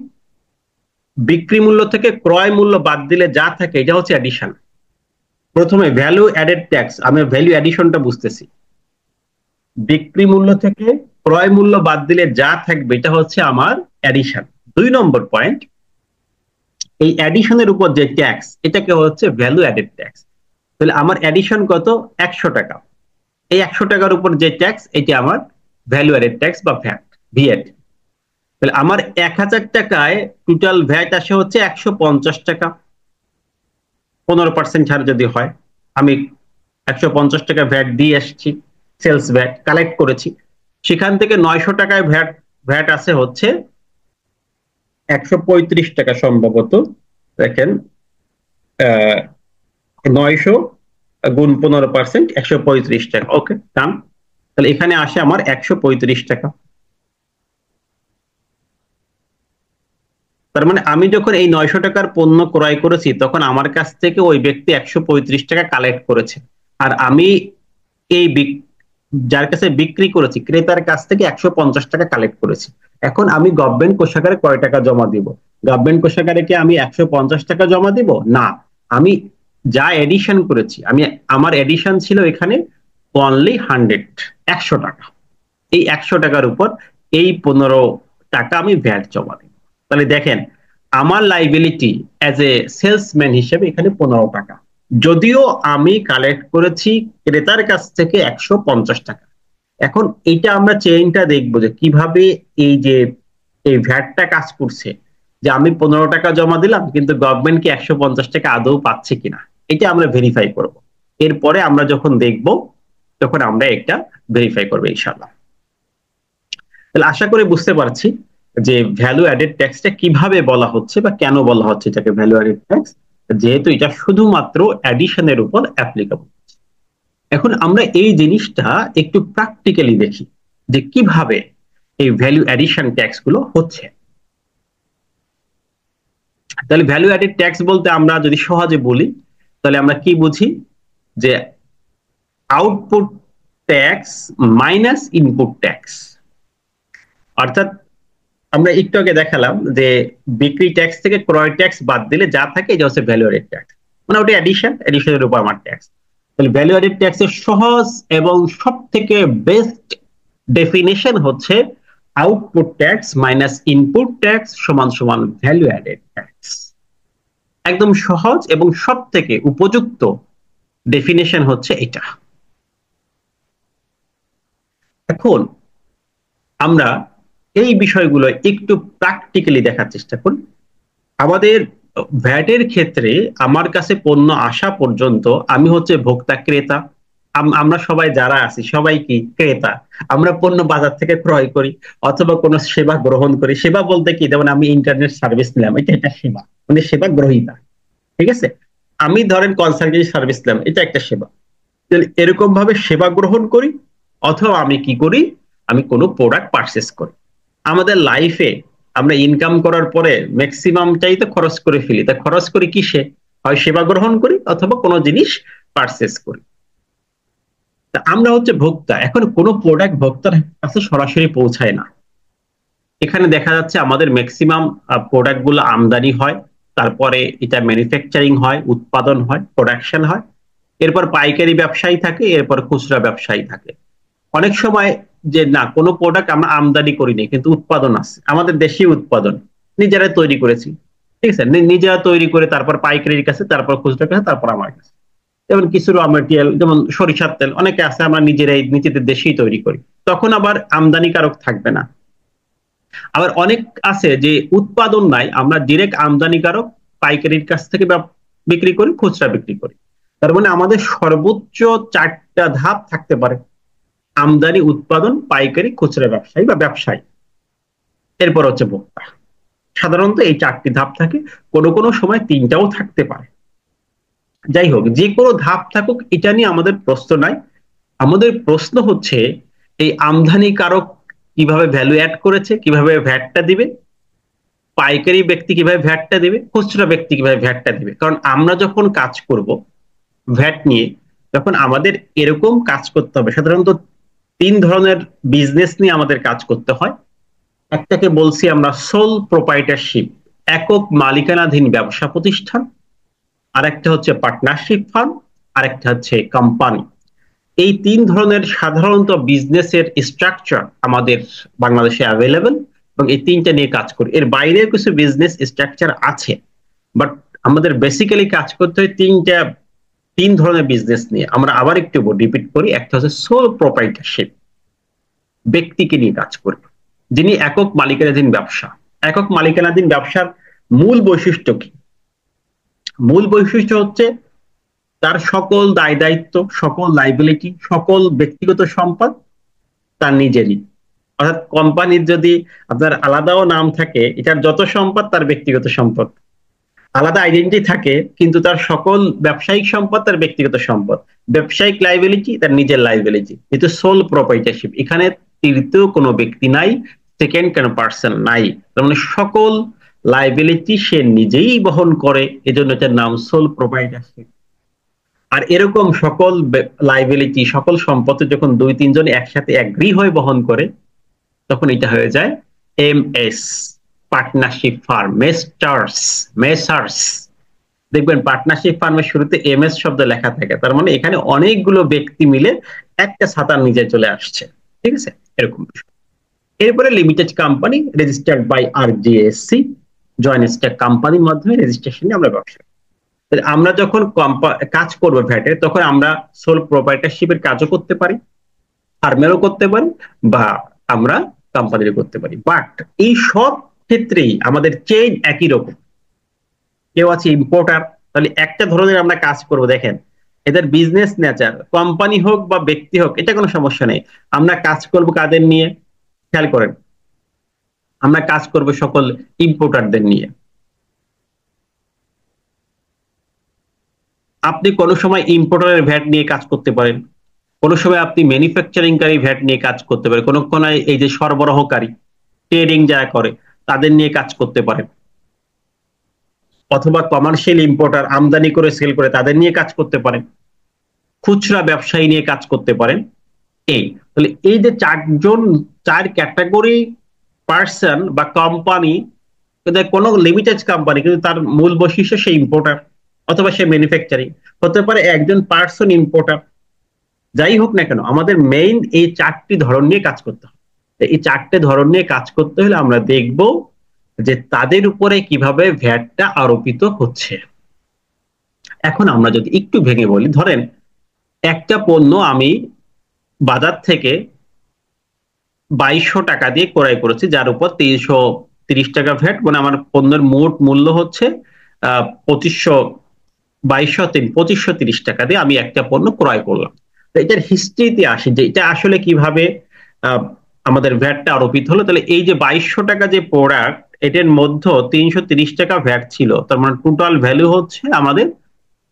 বিক্রি মূল্য থেকে ক্রয় মূল্য বাদ দিলে যা থাকে এটা হচ্ছে অ্যাডিশন। প্রথমে ভ্যালু অ্যাডেড ট্যাক্স, আমি ভ্যালু অ্যাডিশনটা বুঝতেছি। বিক্রি মূল্য থেকে ক্রয় মূল্য বাদ দিলে যা থাকবে এটা হচ্ছে আমার অ্যাডিশন। 2 নম্বর পয়েন্ট, এই অ্যাডিশনের উপর যে ট্যাক্স এটাকে হচ্ছে ভ্যালু অ্যাডেড ট্যাক্স। তাহলে আমার অ্যাডিশন কত, 100 টাকা। এই 100 টাকার উপর যে ট্যাক্স এটা আমার ভ্যালু অ্যাডেড ট্যাক্স বা ভ্যাট, ভিএট। তাহলে আমার 1000 টাকায় টোটাল ভ্যাট আসে হচ্ছে 150 টাকা। 15% ছাড় যদি হয়, আমি 150 টাকা ভ্যাট দিয়ে আসছি, সেলস ভ্যাট কালেক্ট করেছি। সেখান থেকে 900 টাকায় ভ্যাট, ভ্যাট আছে হচ্ছে 135 টাকা সম্ভবত। দেখেন 900 গুণ 15%, 135 টাকা। ওকে ডান। তাহলে এখানে আসে আমার 135 টাকা। তার মানে আমি যখন এই 900 টাকার পণ্য ক্রয় করেছি তখন আমার কাছ থেকে ওই ব্যক্তি 135 টাকা কালেক্ট করেছে, আর আমি এই যার কাছে বিক্রি করেছি ক্রেতার কাছ থেকে 150 টাকা কালেক্ট করেছি। এখন আমি গভর্নমেন্ট কোষাগারে কয় টাকা জমা দিব? গভর্নমেন্ট কোষাগারে কি আমি 150 টাকা জমা দিব? না, আমি যা এডিশন করেছি, আমি আমার এডিশন ছিল এখানে অনলি 100 টাকা। এই 100 টাকার উপর এই 15 টাকা আমি ভ্যাট জমা দিব। তাহলে দেখেন আমার লাইবিলিটি অ্যাজ এ সেলসম্যান হিসেবে এখানে 15 টাকা, যদিও আমি কালেক্ট করেছি ক্রেতার কাছ থেকে 150 টাকা। এখন এইটা আমরা চেইনটা দেখবো যে কিভাবে এই যে এই ভ্যাটটা কাজ করছে, যে আমি 15 টাকা জমা দিলাম কিন্তু গভর্নমেন্ট কি 150 টাকা আদৌ পাচ্ছে কিনা, এটা আমরা ভেরিফাই করব। এরপরে আমরা যখন দেখব তখন আমরা একটা ভেরিফাই করবো ইনশাল্লাহ। তাহলে আশা করি বুঝতে পারছি যে ভ্যালু অ্যাডেড ট্যাক্সটা কিভাবে বলা হচ্ছে বা কেন বলা হচ্ছে এটাকে ভ্যালু অ্যাডেড ট্যাক্স, যেহেতু এটা শুধুমাত্র অ্যাডিশনের উপর অ্যাপ্লিকেবল। এখন আমরা এই জিনিসটা একটু প্র্যাকটিক্যালি দেখি যে কিভাবে এই ভ্যালু অ্যাডিশন ট্যাক্স গুলো হচ্ছে। তাহলে ভ্যালু অ্যাডেড ট্যাক্স বলতে আমরা যদি সহজে বলি তাহলে আমরা কি বুঝি, যে output tax minus input tax. অর্থাৎ আমরা একটু আগে দেখালাম যে বিক্রি ট্যাক্স থেকে ক্রয় ট্যাক্স বাদ দিলে যা থাকে এটা হচ্ছে ভ্যালু অ্যাডেড ট্যাক্স, মানে ওটা এডিশন, এডিশনের উপর আমার ট্যাক্স। তাহলে ভ্যালু অ্যাডেড ট্যাক্সের সহজ এবং সব থেকে বেস্ট ডেফিনেশন হচ্ছে output tax minus input tax সমান সমান ভ্যালু অ্যাডেড ট্যাক্স। একদম সহজ এবং সব থেকে উপযুক্ত ডেফিনেশন হচ্ছে এটা। এখন আমরা এই বিষয়গুলো একটু প্র্যাকটিক্যালি দেখার চেষ্টা করি। আমাদের ভ্যাটের ক্ষেত্রে আমার কাছে পণ্য আসা পর্যন্ত আমি হচ্ছে ভোক্তা, ক্রেতা। আমরা সবাই যারা আছি সবাই কি ক্রেতা। আমরা পণ্য বাজার থেকে ক্রয় করি অথবা কোনো সেবা গ্রহণ করি। সেবা বলতে কি, যেমন আমি ইন্টারনেট সার্ভিস নিলাম, এটা একটা সেবা, মানে সেবা গ্রহীতা, ঠিক আছে। আমি ধরেন কনসালটেন্সি সার্ভিস নিলাম, এটা একটা সেবা। এরকম ভাবে সেবা গ্রহণ করি, অথবা আমি কি করি, আমি কোনো প্রোডাক্ট পারচেস করি। আমাদের লাইফে আমরা ইনকাম করার পরে ম্যাক্সিমামটাই তো খরচ করে ফেলি। তা খরচ করি কিসে? হয় সেবা গ্রহণ করি অথবা কোনো জিনিস পারচেস করি। তা আমরা হচ্ছে ভোক্তা। এখন কোনো প্রোডাক্ট ভোক্তার কাছে সরাসরি পৌঁছায় না। এখানে দেখা যাচ্ছে আমাদের ম্যাক্সিমাম প্রোডাক্ট গুলো আমদানি হয়, তারপরে এটা ম্যানুফ্যাকচারিং হয়, উৎপাদন হয়, প্রোডাকশন হয়, এরপর পাইকারি ব্যবসায়ী থাকে, এরপর খুচরা ব্যবসায়ী থাকে। অনেক সময় যে না, কোনো প্রোডাক্ট আমরা আমদানি করিনি কিন্তু উৎপাদন আছে, আমাদের দেশীয় উৎপাদন, নিজেরা তৈরি করেছি, ঠিক আছে, নিজেরা তৈরি করে তারপর পাইকারির কাছে, তারপর খুচরার কাছে, তারপর আমার কাছে। যেমন কিছু র মেটেরিয়াল, যেমন সরিষার তেল, অনেকে আছে আমরা নিজেরাই নিজেদের দেশেই তৈরি করি, তখন আবার আমদানিকারক থাকবে না। আবার অনেক আছে যে উৎপাদন নাই, আমরা ডিরেক্ট আমদানিকারক, পাইকারির কাছ থেকে বিক্রি করি, খুচরা বিক্রি করি। তার মানে আমাদের সর্বোচ্চ 4টা ধাপ থাকতে পারে: আমদানি, উৎপাদন, পাইকারি, খুচরা ব্যবসায়ী বা ব্যবসায়ী, এরপর হচ্ছে ভোক্তা। সাধারণত এই 4টি ধাপ থাকে, কোনো কোনো সময় 3টাও থাকতে পারে। যাই হোক, যে কোনো ধাপ থাকুক এটা নিয়ে আমাদের প্রশ্ন নাই। আমাদের প্রশ্ন হচ্ছে এই আমদানিকারক কিভাবে ভ্যালু অ্যাড করেছে, কিভাবে ভ্যাটটা দিবে, পাইকারি ব্যক্তি কিভাবে ভ্যাটটা দিবে, খুচরা ব্যক্তি কিভাবে ভ্যাটটা দিবে। কারণ আমরা যখন কাজ করব ভ্যাট নিয়ে, তখন আমাদের এরকম কাজ করতে হবে। সাধারণত 3 ধরনের বিজনেস নিয়ে আমাদের কাজ করতে হয়। একটাকে বলছি আমরা সোল প্রোপাইটারশিপ, একক মালিকানাধীন ব্যবসা প্রতিষ্ঠান। আর একটা হচ্ছে পার্টনারশিপ ফার্ম, আর একটা হচ্ছে কোম্পানি। এই 3 ধরনের সাধারণত বিজনেসের স্ট্রাকচার আমাদের বাংলাদেশে অ্যাভেলেবেল, এবং এই 3টা নিয়ে কাজ করি। এর বাইরে কিছু বিজনেস স্ট্রাকচার আছে, বাট আমাদের বেসিক্যালি কাজ করতে হয় 3 ধরনের বিজনেস নিয়ে। আমরা আবার একটু রিপিট করি। একটা হচ্ছে সোল প্রোপাইটারশিপ, ব্যক্তিকে নিয়ে কাজ করি, যিনি একক মালিকানাধীন ব্যবসা। একক মালিকানাধীন ব্যবসার মূল বৈশিষ্ট্য কি? মূল বৈশিষ্ট্য হচ্ছে তার সকল দায় দায়িত্ব, সকল লাইবিলিটি, সকল ব্যক্তিগত সম্পদ তার নিজেরই। অর্থাৎ কোম্পানির যদি আপনার আলাদাও নাম থাকে, এটার যত সম্পদ তার ব্যক্তিগত সম্পদ, আলাদা আইডেন্টিটি থাকে, কিন্তু তার সকল ব্যবসায়িক সম্পদ তার ব্যক্তিগত সম্পদ, ব্যবসায়িক লাইবিলিটি তার নিজের লাইবিলিটি। কিন্তু সোল প্রপার্টারশিপ, এখানে তৃতীয় কোনো ব্যক্তি নাই, সেকেন্ড কোনো পার্সন নাই। তার মানে সকল লাইবিলিটি সে নিজেই বহন করে, এজন্য এটার নাম সোল প্রপার্টারশিপ। আর এরকম সকল লাইবিলিটি, সকল সম্পত্তি যখন 2-3 জন একসাথে এগ্রি হয়ে বহন করে, তখন এটা হয়ে যায় এমএস, পার্টনারশিপ ফার্ম, মেসার্স। দেখবেন পার্টনারশিপ ফার্মের শুরুতে এমএস শব্দ লেখা থাকে, তার মানে এখানে অনেকগুলো ব্যক্তি মিলে একটা ছাতার নিচে চলে আসছে, ঠিক আছে, এরকম। এরপরে limited company, registered by RGSC, joint stock কোম্পানির মাধ্যমে রেজিস্ট্রেশন নিয়ে আমরা ব্যবসা। আমরা যখন কাজ করবো ভ্যাটে, তখন আমরা সোল প্রোপাইটারশিপের কাজও করতে পারি, ফার্মেরও করতে পারি, বা আমরা কোম্পানিরও করতে পারি। বাট এই সব ক্ষেত্রেই আমাদের চেইন একই রকম। কেউ আছে ইম্পোর্টার, তাহলে একটা ধরনের আমরা কাজ করব। দেখেন, এদের বিজনেস নেচার, কোম্পানি হোক বা ব্যক্তি হোক, এটা কোনো সমস্যা নেই। আমরা কাজ করব কাদের নিয়ে? খেয়াল করেন, আমরা কাজ করব সকল ইম্পোর্টারদের নিয়ে। আপনি কোনো সময় ইম্পোর্টারের ভ্যাট নিয়ে কাজ করতে পারেন, কোনো সময় আপনি ম্যানুফ্যাকচারিংকারী ভ্যাট নিয়ে কাজ করতে পারেন, কোনো কোনো এই যে সরবরাহকারী, ট্রেডিং যারা করে তাদের নিয়ে কাজ করতে পারেন, অথবা কমার্শিয়াল ইম্পোর্টার, আমদানি করে সেল করে তাদের নিয়ে কাজ করতে পারেন, খুচরা ব্যবসায়ী নিয়ে কাজ করতে পারেন। এই তাহলে এই যে 4 ক্যাটাগরি পার্সন বা কোম্পানি, কোন লিমিটেড কোম্পানি কিন্তু তার মূল বৈশিষ্ট্য সে ইম্পোর্টার অথবা সে ম্যানুফ্যাকচারিং, হতে পারে একজন পার্সন ইম্পোর্টার। যাই হোক না কেন, আমাদের মেইন এই 4টি ধরন নিয়ে কাজ করতে হবে। এই 4টে ধরন নিয়ে কাজ করতে হলে আমরা দেখব যে তাদের উপরে কিভাবে ভ্যাটটা আরোপিত হচ্ছে। এখন আমরা যদি একটু ভেঙে বলি, ধরেন একটা পণ্য আমি বাজার থেকে 2200 টাকা দিয়ে ক্রয় করেছি, যার উপর 330 টাকা ভ্যাট, মানে আমার পণ্যের মোট মূল্য হচ্ছে 2530 টাকা দিয়ে আমি একটা পণ্য ক্রয় করলাম। তো এটার হিস্ট্রিতে আসি যে এটা আসলে কিভাবে আহ, আমাদের ভ্যাটটা আরোপিত হলো। তাহলে এই যে 2200 টাকা যে প্রোডাক্ট, এটার মধ্যে 330 টাকা ভ্যাট ছিল, তার মানে টোটাল ভ্যালু হচ্ছে আমাদের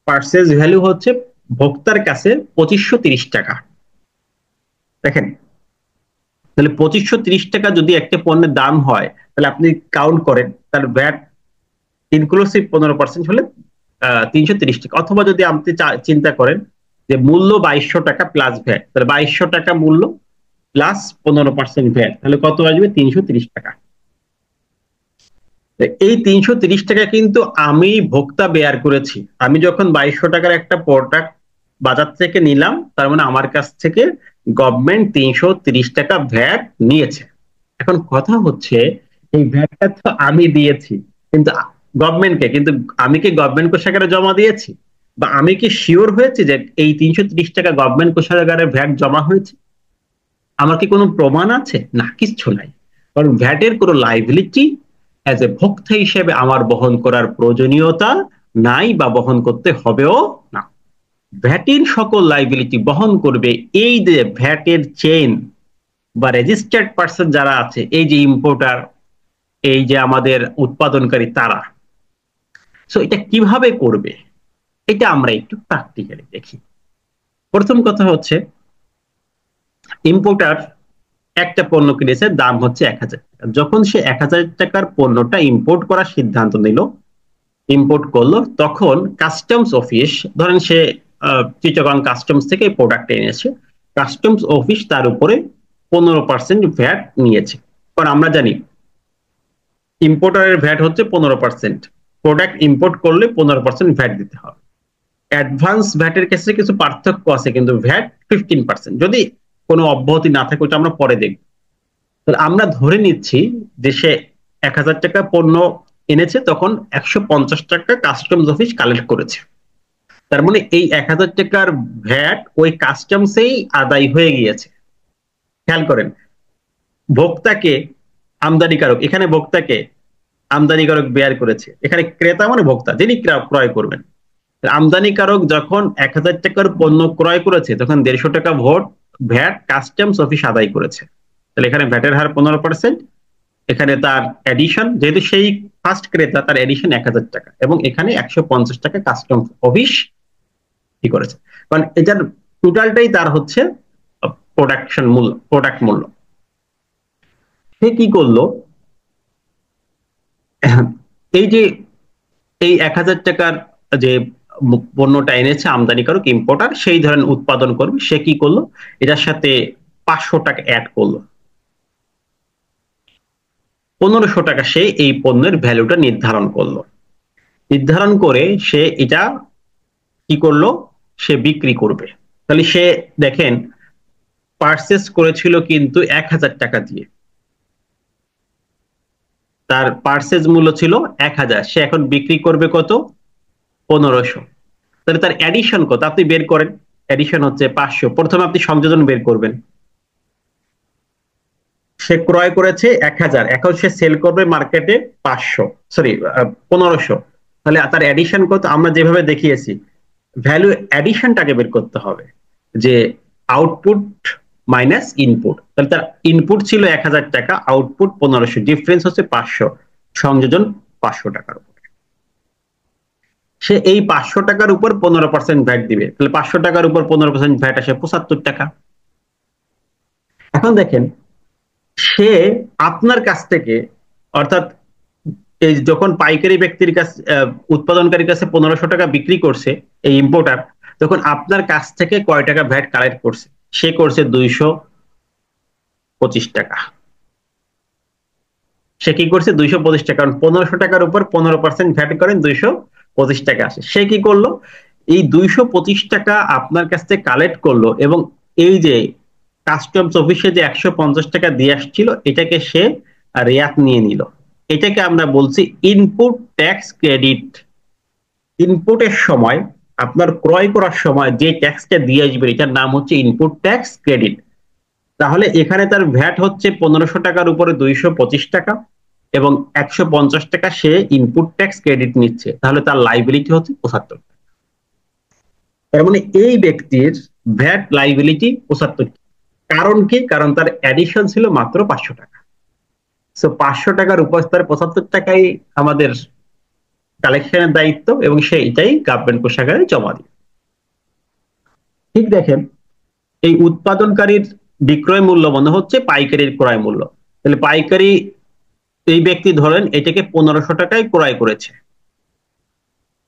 পার্সেস ভ্যালু হচ্ছে ভোক্তার কাছে 2530 টাকা। দেখেন, তাহলে 2530 টাকা যদি একটা পণ্যের দাম হয়, তাহলে আপনি কাউন্ট করেন তার ভ্যাট ইনক্লুসিভ 15% হলে 330 টাকা। অথবা যদি আপনি চিন্তা করেন যে মূল্য 2200 টাকা প্লাস ভ্যাট, তাহলে 2200 টাকা মূল্য প্লাস 15% ভ্যাট, তাহলে কত আসবে? 330 টাকা। এই 330 টাকা কিন্তু আমি ভোক্তা বেয়ার করেছি। আমি যখন 2200 টাকার একটা প্রোডাক্ট বাজার থেকে নিলাম, তার মানে আমার কাছ থেকে গভর্নমেন্ট 330 টাকা ভ্যাট নিয়েছে। এখন কথা হচ্ছে, এই ভ্যাটটা তো আমি দিয়েছি কিন্তু গভর্নমেন্টকে, কিন্তু আমি কি গভর্নমেন্ট কোষাগারে জমা দিয়েছি? বা আমি কি শিওর হয়েছে যে এই 330 টাকা গভর্নমেন্ট কোষাগারে ভ্যাট জমা হয়েছে? আমার কি কোনো প্রমাণ আছে? না, কিচ্ছু নাই। কারণ ভ্যাটের কোনো লাইবিলিটি অ্যাজ এ ভোক্তা হিসেবে আমার বহন করার প্রয়োজনীয়তা নাই, বা বহন করতে হবেও না। ভ্যাটের সকল লাইবিলিটি বহন করবে এই যে ভ্যাটের চেইন বা রেজিস্টার্ড পার্সন যারা আছে, এই যে ইম্পোর্টার, এই যে আমাদের উৎপাদনকারী, তারা। সো এটা কিভাবে করবে, এটা আমরা একটু প্র্যাকটিক্যালি দেখি। প্রথম কথা হচ্ছে, ইম্পোর্টার একটা পণ্য কিনেছে, দাম হচ্ছে 1000 টাকা। যখন সে 1000 টাকার পণ্যটা ইম্পোর্ট করার সিদ্ধান্ত নিল, ইম্পোর্ট করলো, তখন কাস্টমস অফিস, ধরেন সে চিটাগং কাস্টমস থেকে এই প্রোডাক্ট এনেছে, কাস্টমস অফিস তার উপরে 15% ভ্যাট নিয়েছে। কারণ আমরা জানি ইম্পোর্টারের ভ্যাট হচ্ছে 15%, প্রোডাক্ট ইম্পোর্ট করলে 15% ভ্যাট দিতে হবে। অ্যাডভান্স ভ্যাটের ক্ষেত্রে কিছু পার্থক্য আছে, কিন্তু ভ্যাট 15%, যদি কোনো অব্যাহতি না থাকে ওটা আমরা পরে দেখব। তাহলে আমরা ধরে নিচ্ছি যে সে 1000 টাকা পণ্য এনেছে, তখন 150 টাকা কাস্টমস অফিস কালেক্ট করেছে। তার মানে এই 1000 টাকার ভ্যাট ওই কাস্টমসেই আদায় হয়ে গিয়েছে। খেয়াল করেন, ভোক্তাকে আমদানিকারক, এখানে ভোক্তাকে আমদানিকারক বেয়ার করেছে, এখানে ক্রেতা মানে ভোক্তা, যিনি ক্রয় করবেন। আমদানিকারক যখন 1000 টাকার পণ্য ক্রয় করেছে, তখন 150 টাকা ভ্যাট কাস্টমস অফিস আদায় করেছে। তাহলে এখানে ভ্যাটের হার 15%, এখানে তার এডিশন, যেহেতু সেই ফার্স্ট ক্রেতা, তার এডিশন 1000 টাকা, এবং এখানে 150 টাকা কাস্টমস অফিস কি করেছে। কারণ এটার টোটালটাই তার হচ্ছে প্রোডাক্ট মূল্য। সে কি করলো, এই যে এই 1000 টাকার যে পণ্যটা এনেছে আমদানিকারক, ইম্পোর্টার, সেই ধরেন উৎপাদন করবে, সে কি করলো, এটার সাথে 500 টাকা অ্যাড করলো। 1500 টাকা সে এই পণ্যের ভ্যালুটা নির্ধারণ করলো। নির্ধারণ করে সে এটা কি করলো, সে বিক্রি করবে। তাহলে সে দেখেন পারচেস করেছিল কিন্তু 1000 টাকা দিয়ে, তার পারচেজ মূল্য ছিল 1000, সে এখন বিক্রি করবে কত? 1500। তাহলে তার এডিশন কত আপনি বের করেন। এডিশন হচ্ছে 500। প্রথমে আপনি সংযোজন বের করবেন। সে ক্রয় করেছে 1000, এখন সে সেল করবে মার্কেটে 500, সরি 1500। তাহলে তার এডিশন কত? আমরা যেভাবে দেখিয়েছি, ভ্যালু এডিশনটাকে বের করতে হবে, যে আউটপুট মাইনাস ইনপুট। তাহলে তার ইনপুট ছিল 1000 টাকা, আউটপুট 1500, ডিফারেন্স হচ্ছে 500, সংযোজন 500 টাকার উপর। সে এই 500 টাকার উপর 15% ভ্যাট দিবে, তাহলে 500 টাকার উপর 15% ভ্যাট আসে 75 টাকা। এখন দেখেন, সে আপনার কাছ থেকে, অর্থাৎ এই যখন পাইকারি ব্যক্তির কাছে, উৎপাদনকারীর কাছে 1500 টাকা বিক্রি করছে এই ইম্পোর্টার, তখন আপনার কাছ থেকে কয় টাকা ভ্যাট কালেক্ট করছে? সে করছে 225 টাকা। সে কি করছে? 225 টাকা, কারণ 1500 টাকার উপর 15% ভ্যাট করেন, 225 টাকা আসে। সে কি করলো, এই 225 টাকা আপনার কাছ থেকে কালেক্ট করলো, এবং এই যে কাস্টমস অফিসে যে 150 টাকা দিয়ে আসছিল, এটাকে সে রেয়াত নিয়ে নিল। এটাকে আমরা বলছি ইনপুট ট্যাক্স ক্রেডিট। ইনপুটের সময়, আপনার ক্রয় করার সময় যে ট্যাক্সটা দিয়ে আসবে, এটার নাম হচ্ছে ইনপুট ট্যাক্স ক্রেডিট। তাহলে এখানে তার ভ্যাট হচ্ছে 1500 টাকার উপরে 225 টাকা এবং 150 টাকা সে ইনপুট ট্যাক্স ক্রেডিট নিচ্ছে, তাহলে তার লাইবিলিটি হচ্ছে 75। তার মানে এই ব্যক্তির ভ্যাট লাইবিলিটি 75। কারণ কি? কারণ তার অ্যাডিশন ছিল মাত্র 500 টাকা। সো 500 টাকার উপর তার 75 টাকাই আমাদের কালেকশনের দায়িত্ব এবং সে এটাই গভর্নমেন্ট কোষাগারে জমা দিবে। ঠিক দেখেন, এই উৎপাদনকারীর বিক্রয় মূল্য মনে হচ্ছে পাইকারির ক্রয় মূল্য। তাহলে পাইকারি এই ব্যক্তি ধরেন এটাকে 1500 টাকায় ক্রয় করেছে,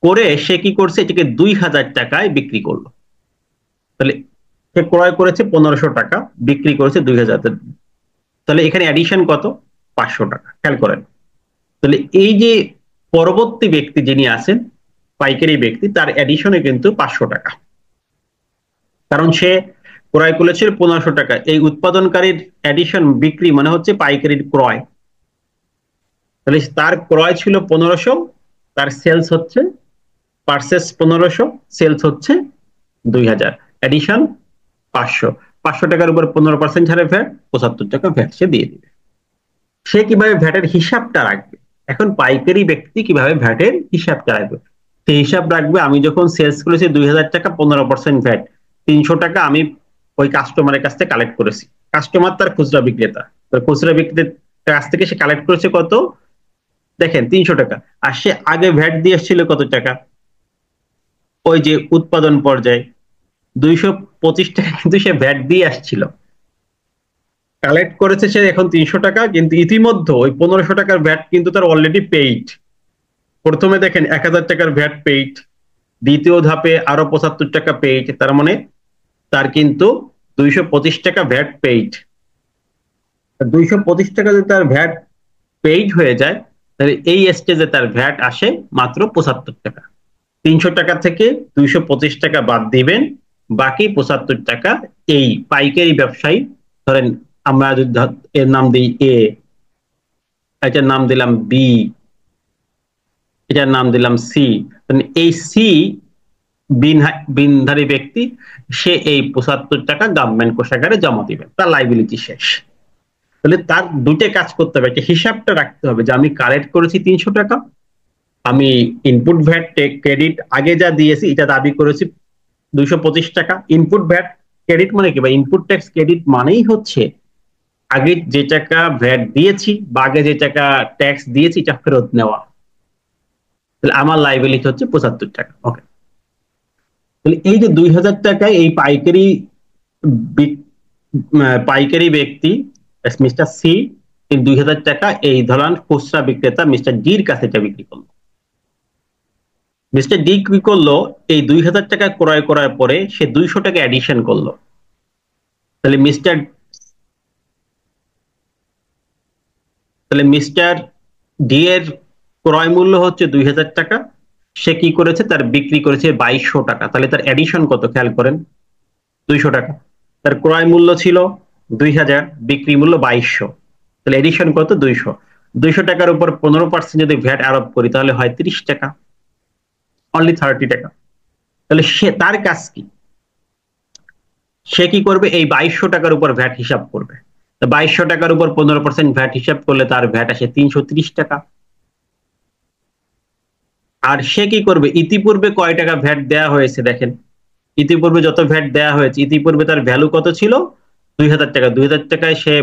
করে সে কি করছে, এটাকে 2000 টাকায় বিক্রি করলো। তাহলে সে ক্রয় করেছে 1500 টাকা, বিক্রি করেছে 2000। তাহলে এখানে অ্যাডিশন কত? 500 টাকা। খেয়াল করেন, তাহলে এই যে পরবর্তী ব্যক্তি যিনি আছেন পাইকারি ব্যক্তি, তার অ্যাডিশনে কিন্তু 500 টাকা, কারণ সে ক্রয় করেছিল 1500 টাকা। এই উৎপাদনকারীর অ্যাডিশন বিক্রি মানে হচ্ছে পাইকারির ক্রয়, তাহলে তার ক্রয় ছিল 1500, তার সেলস হচ্ছে পারচেস 1500, সেলস হচ্ছে 2000, অ্যাডিশন 500। 500 টাকার উপর 15% হারে ভ্যাট, 75 টাকা ভ্যাট সে দিয়ে দিবে। সে কিভাবে ভ্যাটের হিসাবটা রাখবে? এখন পাইকারি ব্যক্তি কিভাবে ভ্যাটের হিসাবটা রাখবে? সে হিসাব রাখবে, আমি যখন সেলস করেছি 2000 টাকা, 15% ভ্যাট, 300 টাকা আমি ওই কাস্টমারের কাছ থেকে কালেক্ট করেছি। কাস্টমার তার খুচরা বিক্রেতা, খুচরা বিক্রেতার কাছ থেকে সে কালেক্ট করেছে কত? দেখেন 300 টাকা। আর সে আগে ভ্যাট দিয়ে এসেছিল কত টাকা? ওই যে উৎপাদন পর্যায়ে 225 টাকা কিন্তু সে ভ্যাট দিয়ে আসছিল। কালেক্ট করেছে সে এখন 300 টাকা, কিন্তু ইতিমধ্যে ওই 1500 টাকার ভ্যাট কিন্তু তার অলরেডি পেইড। প্রথমে দেখেন 1000 টাকার ভ্যাট পেইড, দ্বিতীয় ধাপে আরো 75 টাকা পেইড, তার মানে তার কিন্তু 225 টাকা ভ্যাট পেইড। 225 টাকা যদি তার ভ্যাট পেইড হয়ে যায়, তাহলে এই স্টেজে তার ভ্যাট আসে মাত্র 75 টাকা। 300 টাকা থেকে 225 টাকা বাদ দিবেন, বাকি 75 টাকা এই পাইকারি ব্যবসায়ী, ধরেন আমরা যদি এর নাম দিই এ, এটার নাম দিলাম বি, এটার নাম দিলাম সি, এই সি বিনধারী ব্যক্তি সে এই 75 টাকা গভর্নমেন্ট কোষাগারে জমা দিবে, তার লাইবিলিটি শেষ। তাহলে তার দুটো কাজ করতে হবে, একটা হিসাবটা রাখতে হবে যে আমি কালেক্ট করেছি 300 টাকা, আমি ইনপুট ভ্যাট ক্রেডিট আগে যা দিয়েছি এটা দাবি করেছি 225 টাকা। ইনপুট ভ্যাট ক্রেডিট মানে কি, বা ইনপুট ট্যাক্স ক্রেডিট মানেই হচ্ছে আগে যে টাকা ভ্যাট দিয়েছি বা আগে যে টাকা ট্যাক্স দিয়েছি এটা ফেরত নেওয়া। তাহলে আমার লাইবিলিটি হচ্ছে 75 টাকা। ওকে, তাহলে এই যে 2000 টাকায় এই পাইকারি ব্যক্তি মিস্টার সি 2000 টাকা এই ধরেন খুচরা বিক্রেতা মিস্টার ডির কাছে এটা বিক্রি করলো। মিস্টার ডি কি করলো, এই 2000 টাকা ক্রয় করার পরে সে 200 টাকা অ্যাডিশন করলো। তাহলে মিস্টার ডি এর ক্রয় মূল্য হচ্ছে 2000 টাকা, সে কি করেছে, তার বিক্রি করেছে 2200 টাকা। তাহলে তার অ্যাডিশন কত খেয়াল করেন, 200 টাকা। তার ক্রয় মূল্য ছিল 2000, বিক্রি মূল্য 2200, তাহলে এডিশন কত, 200। 200 টাকার উপর 15% যদি ভ্যাট আরোপ করি তাহলে হয় 30 টাকা, অনলি 30 টাকা। তাহলে সে তার কাজ কি, সে কি করবে, এই 2200 টাকার উপর ভ্যাট হিসাব করবে। 2200 টাকার উপর 15% ভ্যাট হিসাব করলে তার ভ্যাট আসে 330 টাকা। আর সে কি করবে, ইতিপূর্বে কয় টাকা ভ্যাট দেওয়া হয়েছে দেখেন, ইতিপূর্বে যত ভ্যাট দেওয়া হয়েছে, ইতিপূর্বে তার ভ্যালু কত ছিল, 2000 টাকা। 2000 টাকায় সে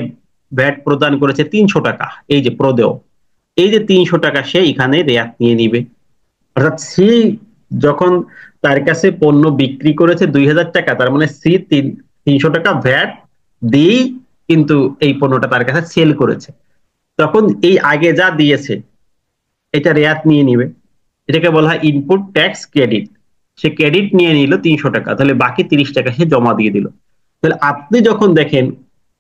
ভ্যাট প্রদান করেছে 300 টাকা, এই যে প্রদেয়, এই যে 300 টাকা সে এখানে রেয়াত নিয়ে নিবে। অর্থাৎ সি যখন তার কাছে পণ্য বিক্রি করেছে 2000 টাকা, তার মানে সি 300 টাকা ভ্যাট দিয়েই কিন্তু এই পণ্যটা তার কাছে সেল করেছে। তখন এই আগে যা দিয়েছে এটা রেয়াত নিয়ে নিবে, এটাকে বলা হয় ইনপুট ট্যাক্স ক্রেডিট। সে ক্রেডিট নিয়ে নিল 300 টাকা, তাহলে বাকি 30 টাকা সে জমা দিয়ে দিল। তাহলে আপনি যখন দেখেন,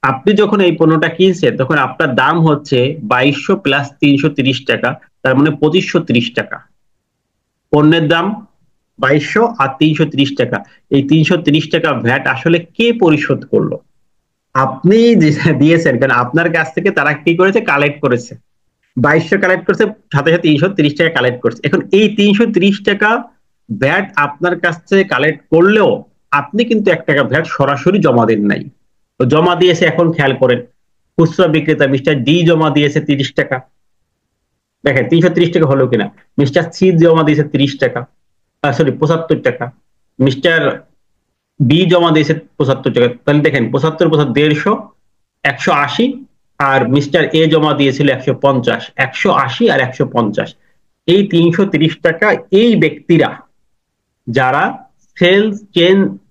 আপনি যখন এই পণ্যটা কিনছেন তখন আপনার দাম হচ্ছে 2200 প্লাস 330 টাকা, তার মানে 2530 টাকা। পণ্যের দাম 2200 আর 330 টাকা, এই 330 টাকা ভ্যাট আসলে কে পরিশোধ করলো? আপনি দিয়েছেন, কারণ আপনার কাছ থেকে তারা কি করেছে, কালেক্ট করেছে। 2200 কালেক্ট করছে, সাথে সাথে 330 টাকা কালেক্ট করছে। এখন এই 330 টাকা ভ্যাট আপনার কাছ থেকে কালেক্ট করলেও আপনি কিন্তু 1 টাকা ভ্যাট সরাসরি জমা দেন নাই। তো জমা দিয়েছে, এখন খেয়াল করেন খুচরা বিক্রেতা মিস্টার ডি জমা দিয়েছে 30 টাকা, দেখেন 330 টাকা হলো কিনা। মিস্টার সি জমা দিয়েছে 30 টাকা, সরি 75 টাকা। মিস্টার বি জমা দিয়েছে 75 টাকা, তাহলে দেখেন 75 75 150, 180। আর মিস্টার এ জমা দিয়েছিল 150, 180 আর 150, এই 330 টাকা এই ব্যক্তিরা যারা সেলস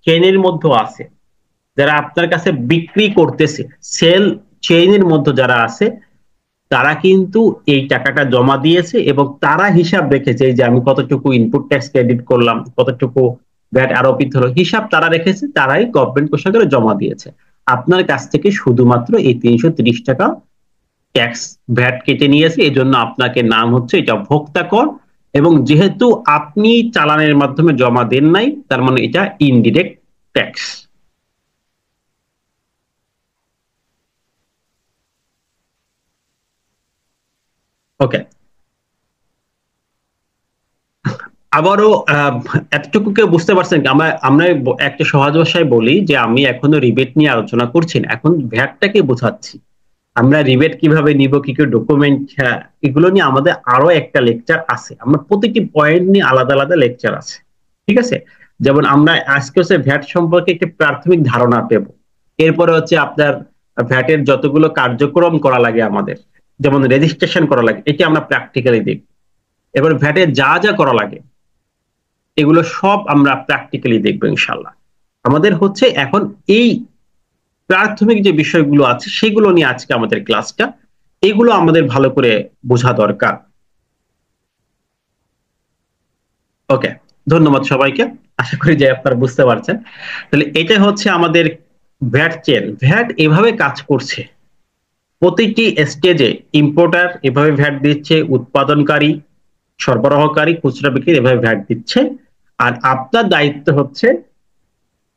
চেনের মধ্যে আছে, যারা আপনার কাছে বিক্রি করতেছে, সেল চেইনের মধ্যে যারা আছে, তারা কিন্তু এই টাকাটা জমা দিয়েছে এবং তারা হিসাব রেখেছে যে আমি কতটুকু ইনপুট ট্যাক্স ক্রেডিট করলাম, কতটুকু ভ্যাট আরোপিত হলো, হিসাব তারা রেখেছে, তারাই গভর্নমেন্ট কোষাগারে জমা দিয়েছে। আপনার কাছ থেকে শুধুমাত্র এই 330 টাকা ট্যাক্স ভ্যাট কেটে নিয়েছে, এই জন্য আপনাকে নাম হচ্ছে এটা ভোক্তা কর। এবং যেহেতু আপনি চালানের মাধ্যমে জমা দেন নাই, তার মানে এটা ইনডিরেক্ট ট্যাক্স। ওকে, আবারও এতটুকু কেউ বুঝতে পারছেন কি? আমরা আমরা একটা সহজ ভাষায় বলি যে আমি এখনো রিবেট নিয়ে আলোচনা করছি না, এখন ভ্যাটটাকে বোঝাচ্ছি। আমরা রিবেট কিভাবে নিব, কি কি ডকুমেন্ট, এগুলো নিয়ে আমাদের আরো একটা লেকচার আছে, আমরা প্রতিটি পয়েন্ট নিয়ে আলাদা আলাদা লেকচার আছে, ঠিক আছে? যেমন আমরা আজকে হচ্ছে ভ্যাট সম্পর্কে একটি প্রাথমিক ধারণা পেব, এরপরে হচ্ছে আপনার ভ্যাটের যতগুলো কার্যক্রম করা লাগে আমাদের, যেমন রেজিস্ট্রেশন করা লাগে, এটি আমরা প্র্যাকটিক্যালি দেখব। এবার ভ্যাটে যা যা করা লাগে এগুলো সব আমরা প্র্যাকটিক্যালি দেখবো ইনশাল্লাহ। আমাদের হচ্ছে এখন এই প্রাথমিক যে বিষয়গুলো আছে সেগুলো নিয়ে আজকে আমাদের ক্লাসটা, এগুলো আমাদের ভালো করে বোঝা দরকার। ওকে, ধন্যবাদ সবাইকে, আশা করি যে আপনারা বুঝতে পারছেন। তাহলে এটা হচ্ছে আমাদের ভ্যাট চেন। ভ্যাট এভাবে কাজ করছে, প্রতিটি স্টেজে ইম্পোর্টার এভাবে ভ্যাট দিচ্ছে, উৎপাদনকারী, সরবরাহকারী, খুচরা বিক্রি এভাবে ভ্যাট দিচ্ছে। আর আপনার দায়িত্ব হচ্ছে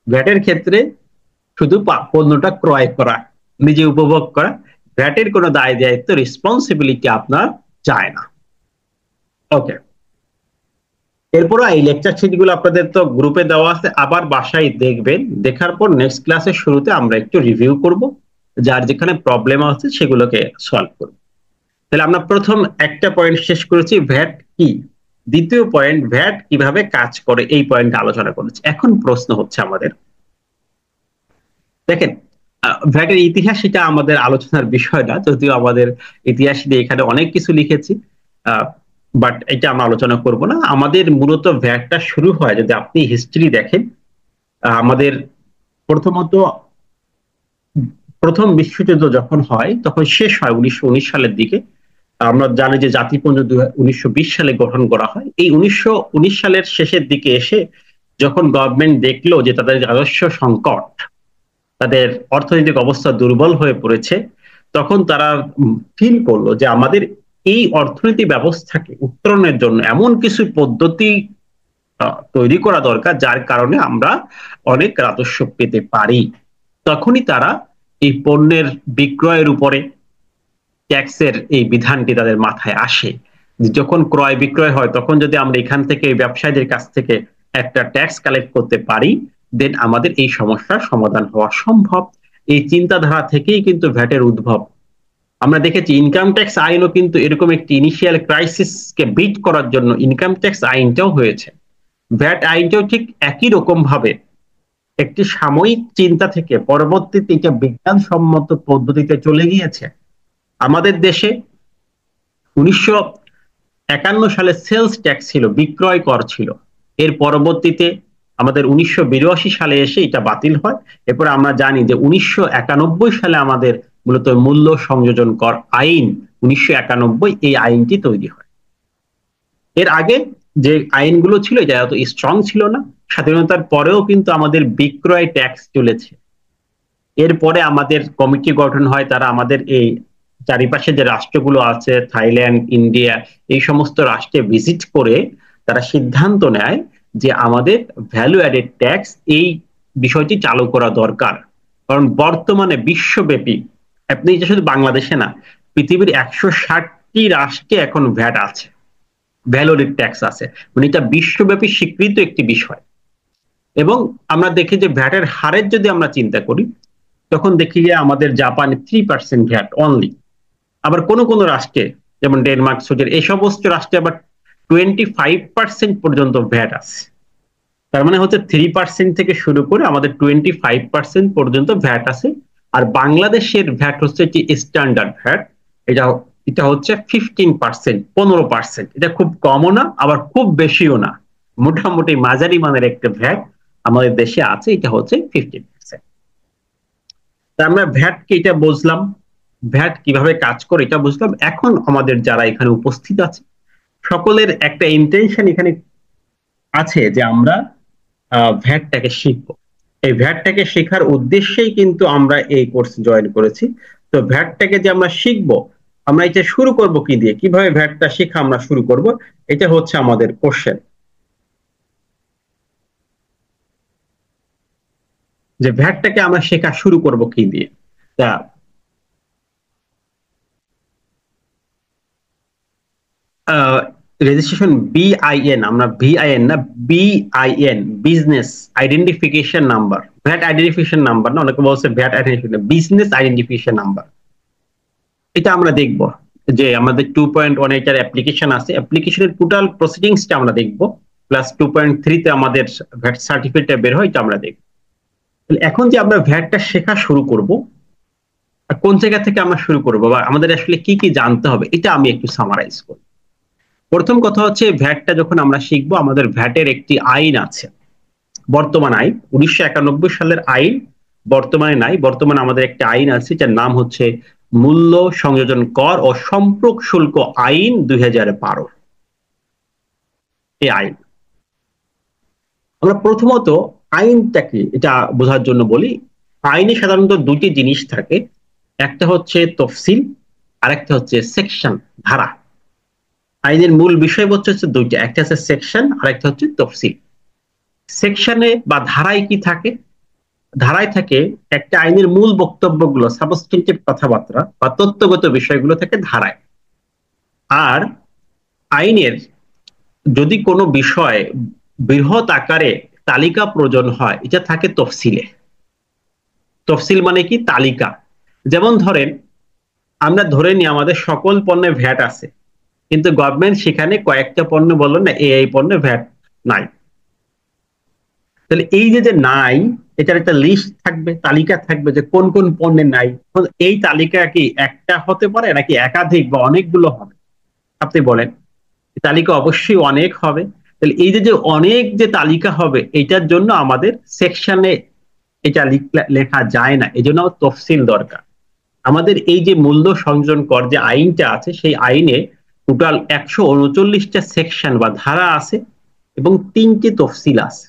ভ্যাটের ক্ষেত্রে শুধু পণ্যটা ক্রয় করা, নিজে উপভোগ করা। ভ্যাটের কোনো দায় দায়িত্ব, রেসপন্সিবিলিটি আপনার যায় না। ওকে, এরপর এই লেকচার শিট গুলো আপনাদের তো গ্রুপে দেওয়া আছে, আবার বাসায় দেখবেন, দেখার পর নেক্সট ক্লাসের শুরুতে আমরা একটু রিভিউ করব, যার যেখানে প্রবলেম আছে সেগুলোকে সলভ করব। তাহলে আমরা প্রথম একটা পয়েন্ট শেষ করেছি, ভ্যাট কি। দ্বিতীয় পয়েন্ট, ভ্যাট কিভাবে কাজ করে, এই পয়েন্ট আলোচনা করেছি। এখন প্রশ্ন হচ্ছে আমাদের, দেখেন ভ্যাটের ইতিহাস এটা আমাদের আলোচনার বিষয় না, যদিও আমাদের ইতিহাস নিয়ে এখানে অনেক কিছু লিখেছি, বাট এটা আমরা আলোচনা করব না। আমাদের মূলত ভ্যাটটা শুরু হয়, যদি আপনি হিস্ট্রি দেখেন, আমাদের প্রথমত প্রথম বিশ্বযুদ্ধ যখন হয় তখন শেষ হয় 1919 সালের দিকে। আমরা জানি যে জাতিপুঞ্জ 1920 সালে গঠন করা হয়। এই 1919 সালের শেষের দিকে এসে যখন গভর্নমেন্ট দেখলো যে তাদের রাজস্ব সংকট, তাদের অর্থনৈতিক অবস্থা দুর্বল হয়ে পড়েছে, তখন তারা ফিল করলো যে আমাদের এই অর্থনৈতিক ব্যবস্থাকে উত্তরণের জন্য এমন কিছু পদ্ধতি তৈরি করা দরকার যার কারণে আমরা অনেক রাজস্ব পেতে পারি। তখনই তারা এই পণ্যের বিক্রয়ের উপরে ট্যাক্সের এই বিধানটি তাদের মাথায় আসে। যখন ক্রয় বিক্রয় হয় তখন যদি আমরা এখান থেকে ব্যবসায়ীদের কাছ থেকে একটা ট্যাক্স কালেক্ট করতে পারি, দেন আমাদের এই সমস্যার সমাধান হওয়া সম্ভব। এই চিন্তাধারা থেকেই কিন্তু ভ্যাটের উদ্ভব। আমরা দেখেছি ইনকাম ট্যাক্স আইনও কিন্তু এরকম একটি ইনিশিয়াল ক্রাইসিসকে বিট করার জন্য ইনকাম ট্যাক্স আইনটাও হয়েছে। ভ্যাট আইনটাও ঠিক একই রকম ভাবে একটি সাময়িক চিন্তা থেকে পরবর্তীতে এটা বিজ্ঞানসম্মত পদ্ধতিতে চলে গিয়েছে। আমাদের দেশে 1951 সালে সেলস ট্যাক্স ছিল, বিক্রয় কর ছিল। এর পরবর্তীতে আমাদের 1982 সালে এসে এটা বাতিল হয়। এরপর আমরা জানি যে 1991 সালে আমাদের মূলত মূল্য সংযোজন কর আইন 1991, এই আইনটি তৈরি হয়। এর আগে যে আইনগুলো ছিল এটা এত স্ট্রং ছিল না। স্বাধীনতার পরেও কিন্তু আমাদের বিক্রয় ট্যাক্স চলেছে। এরপরে আমাদের কমিটি গঠন হয়, তারা আমাদের এই চারিপাশে যে রাষ্ট্রগুলো আছে, থাইল্যান্ড, ইন্ডিয়া, এই সমস্ত রাষ্ট্রে ভিজিট করে তারা সিদ্ধান্ত নেয় যে আমাদের ভ্যালু অ্যাডেড ট্যাক্স এই বিষয়টি চালু করা দরকার। কারণ বর্তমানে বিশ্বব্যাপী, আপনি যে শুধু বাংলাদেশে না, পৃথিবীর 160টি রাষ্ট্রে এখন ভ্যাট আছে, ভ্যালু অ্যাডেড ট্যাক্স আছে, মানে এটা বিশ্বব্যাপী স্বীকৃত একটি বিষয়। এবং আমরা দেখি যে ভ্যাটের হারের যদি আমরা চিন্তা করি, তখন দেখি যে আমাদের জাপানে 3% ভ্যাট অনলি। আবার কোন কোন রাষ্ট্রে যেমন ডেনমার্ক, সুইডেন এই সমস্ত রাষ্ট্রে আবার 25% পর্যন্ত ভ্যাট আছে। তার মানে হচ্ছে 3% থেকে শুরু করে আমাদের 25% পর্যন্ত ভ্যাট আছে। আর বাংলাদেশের ভ্যাট হচ্ছে যে স্ট্যান্ডার্ড ভ্যাট, এটা এটা হচ্ছে 15%, 15%। এটা খুব কমও না আবার খুব বেশিও না, মোটামুটি মাঝারি মানের একটা ভ্যাট আমাদের দেশে আছে, এটা হচ্ছে 15%। তা আমরা ভ্যাট কি এটা বুঝলাম, ভ্যাট কিভাবে কাজ করে এটা বুঝলাম। এখন আমাদের যারা এখানে উপস্থিত আছে সকলের একটা ইন্টেনশন এখানে আছে যে আমরা ভ্যাটটাকে শিখবো। এই ভ্যাটটাকে শেখার উদ্দেশ্যেই কিন্তু আমরা এই কোর্স জয়েন করেছি। তো ভ্যাটটাকে যে আমরা শিখবো, আমরা এটা শুরু করব কি দিয়ে, কিভাবে ভ্যাটটা শেখা আমরা শুরু করব, এটা হচ্ছে আমাদের কোশ্চেন, যে ভ্যাটটাকে আমরা শেখা শুরু করব কি দিয়ে। তা রেজিস্ট্রেশন বিআইএন, আমরা ভিআইএন না, BIN, business identification number, VAT identification number না, অনেকে বলছে VAT identification, business identification number. এটা আমরা দেখব যে আমাদের 2.1 এটার অ্যাপ্লিকেশন আছে, অ্যাপ্লিকেশনের টোটাল প্রসিডিংসটা আমরা দেখব, প্লাস 2.3 তে আমাদের ভ্যাট সার্টিফিকেটটা বের হয়, এটা আমরা দেখব। এখন যে আমরা ভ্যাটটা শেখা শুরু করব, কোন জায়গা থেকে আমরা শুরু করব বা আমাদের আসলে কি কি জানতে হবে, এটা আমি একটু সামারাইজ করি। প্রথম কথা হচ্ছে ভ্যাটটা যখন আমরা শিখবো, আমাদের ভ্যাটের একটি আইন আছে, বর্তমান আইন, 1991 সালের আইন বর্তমানে নাই। বর্তমানে আমাদের একটা আইন আছে যার নাম হচ্ছে মূল্য সংযোজন কর ও সম্পর্ক শুল্ক আইন 2012। এই আইন আমরা প্রথমত আইনটাকে এটা বোঝার জন্য বলি, আইনে সাধারণত দুটি জিনিস থাকে, একটা হচ্ছে তফসিল আর একটা হচ্ছে সেকশন, ধারা। আইনের মূল বিষয়বস্তু হচ্ছে দুইটা, একটা হচ্ছে সেকশন আর একটা হচ্ছে তফসিল। সেকশনে বা ধারায় কি থাকে, ধারায় থাকে একটা আইনের মূল বক্তব্যগুলো, সাবস্টেন্টিভ কথাবার্তা বা তত্ত্বগত বিষয়গুলো থাকে ধারায়। আর আইনের যদি কোনো বিষয় বৃহৎ আকারে তালিকা প্রয়োজন হয়, এটা থাকে তফসিলে। তফসিল মানে কি, তালিকা। যেমন ধরেন, আমরা ধরে নিই আমাদের সকল পণ্যে ভ্যাট আছে, কিন্তু গভর্নমেন্ট সেখানে কয়েকটা পণ্য বললো না এই পণ্যে ভ্যাট নাই। তাহলে এই যে যে নাই, এটার একটা লিস্ট থাকবে, তালিকা থাকবে যে কোন কোন পণ্যে নাই। এই তালিকা কি একটা হতে পারে নাকি একাধিক বা অনেকগুলো হবে, আপনি বলেন। তালিকা অবশ্যই অনেক হবে। তাহলে এই যে যে অনেক যে তালিকা হবে, এটার জন্য আমাদের সেকশনে এটা লেখা যায় না, এই জন্য তফসিল দরকার। আমাদের এই যে মূল্য সংযোজন কর যে আইনটা আছে, সেই আইনে টোটাল 139টা সেকশন বা ধারা আছে এবং 3টে তফসিল আছে,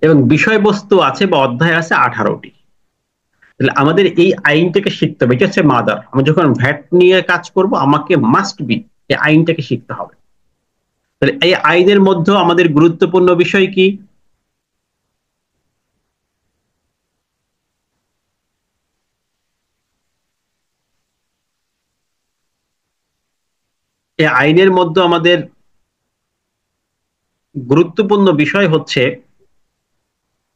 এবং বিষয়বস্তু আছে বা অধ্যায় আছে 18টি। তাহলে আমাদের এই আইনটাকে শিখতে হবে, এটা হচ্ছে মাদার। আমি যখন ভ্যাট নিয়ে কাজ করব, আমাকে মাস্ট বি এই আইনটাকে শিখতে হবে। তাহলে এই আইনের মধ্যে আমাদের গুরুত্বপূর্ণ বিষয় কি, এই আইনের মধ্যে আমাদের গুরুত্বপূর্ণ বিষয় হচ্ছে,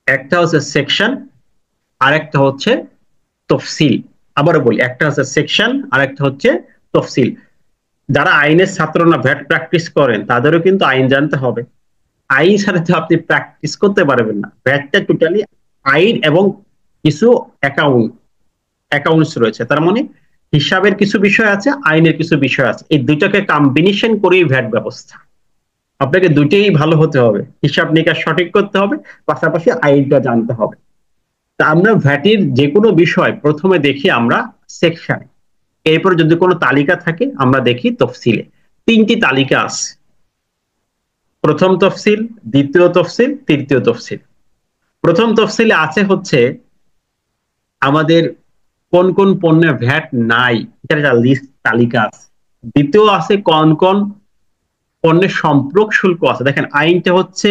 একটা হচ্ছে সেকশন আর একটা হচ্ছে তফসিল। আবারও বলি, একটা হচ্ছে সেকশন আর একটা হচ্ছে তফসিল। যারা আইনের ছাত্র না, ভ্যাট প্র্যাকটিস করেন, তাদেরও কিন্তু আইন জানতে হবে। আইন ছাড়া তো আপনি প্র্যাকটিস করতে পারবেন না। ভ্যাটটা টোটালি আইন এবং কিছু অ্যাকাউন্টস রয়েছে, তার মানে হিসাবের কিছু বিষয় আছে, আইনের কিছু বিষয় আছে, এই দুইটাকে কম্বিনেশন করেই ভ্যাট ব্যবস্থা। আপনাকে দুইটাই ভালো হতে হবে, হিসাব নিকাশ সঠিক করতে হবে, পাশাপাশি আইনটা জানতে হবে। তা আমরা ভ্যাটের যে কোনো বিষয় প্রথমে দেখি আমরা সেকশনে, এরপর যদি কোনো তালিকা থাকে আমরা দেখি তফসিলে। 3টি তালিকা আছে, প্রথম তফসিল, দ্বিতীয় তফসিল, তৃতীয় তফসিল। প্রথম তফসিলে আছে হচ্ছে আমাদের কোন কোন পণ্যে ভ্যাট নাই, এটার একটা লিস্ট, তালিকা আছে। দ্বিতীয় আছে কোন কোন পণ্যের সম্পর্ক শুল্ক আছে। দেখেন, আইনটা হচ্ছে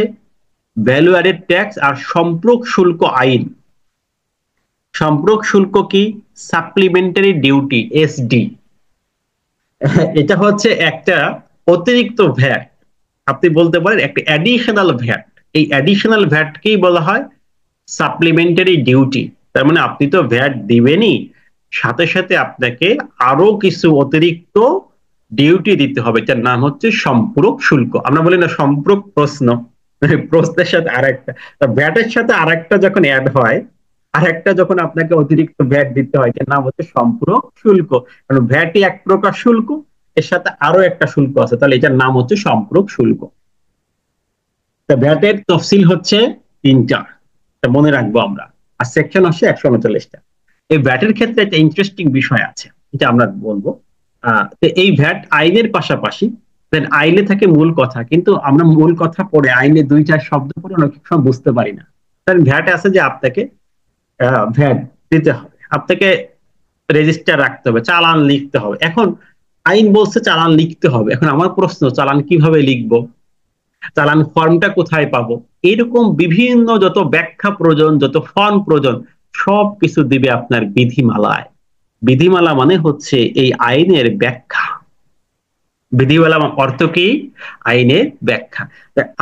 ভ্যালু অ্যাডেড ট্যাক্স আর সম্পর্ক শুল্ক আইন। সম্পর্ক শুল্ক কি, সাপ্লিমেন্টারি ডিউটি, এসডি। এটা হচ্ছে একটা অতিরিক্ত ভ্যাট, আপনি বলতে পারেন একটা অ্যাডিশনাল ভ্যাট। এই অ্যাডিশনাল ভ্যাটকেই বলা হয় সাপ্লিমেন্টারি ডিউটি, তার মানে আপনি তো ভ্যাট দিবেনই, সাথে সাথে আপনাকে আরো কিছু অতিরিক্ত ডিউটি দিতে হবে, যার নাম হচ্ছে সম্পূরক শুল্ক। আমরা বলি না সম্পূরক প্রশ্ন, প্রশ্নের সাথে আরেকটা, ভ্যাটের সাথে আরেকটা যখন অ্যাড হয়, আরেকটা যখন আপনাকে অতিরিক্ত ভ্যাট দিতে হয়, যার নাম হচ্ছে সম্পূরক শুল্ক। কারণ ভ্যাটই এক প্রকার শুল্ক, এর সাথে আরো একটা শুল্ক আছে, তাহলে এটার নাম হচ্ছে সম্পূরক শুল্ক। তা ভ্যাটের তফসিল হচ্ছে তিনটা, মনে রাখবো আমরা। আর সেকশন হচ্ছে 139টা। এই ভ্যাটের ক্ষেত্রে একটা ইন্টারেস্টিং বিষয় আছে, এটা আমরা বলবো। এই ভ্যাট আইনের পাশাপাশি, আইনে থাকে মূল কথা, কিন্তু আমরা মূল কথা পড়ে আইনে দুই চার শব্দ পড়ে অনেক সময় বুঝতে পারি না। ভ্যাট আছে যে আপনাকে ভ্যাট দিতে হবে, আপনাকে রেজিস্টার রাখতে হবে, চালান লিখতে হবে। এখন আইন বলছে চালান লিখতে হবে, এখন আমার প্রশ্ন, চালান কিভাবে লিখবো, চালান ফর্মটা কোথায় পাবো, এরকম বিভিন্ন যত ব্যাখ্যা প্রয়োজন, যত ফর্ম প্রয়োজন, সব কিছু দিবে আপনার বিধিমালায়। বিধিমালা মানে হচ্ছে এই আইনের ব্যাখ্যা। বিধিমালা অর্থ কি? আইনের ব্যাখ্যা।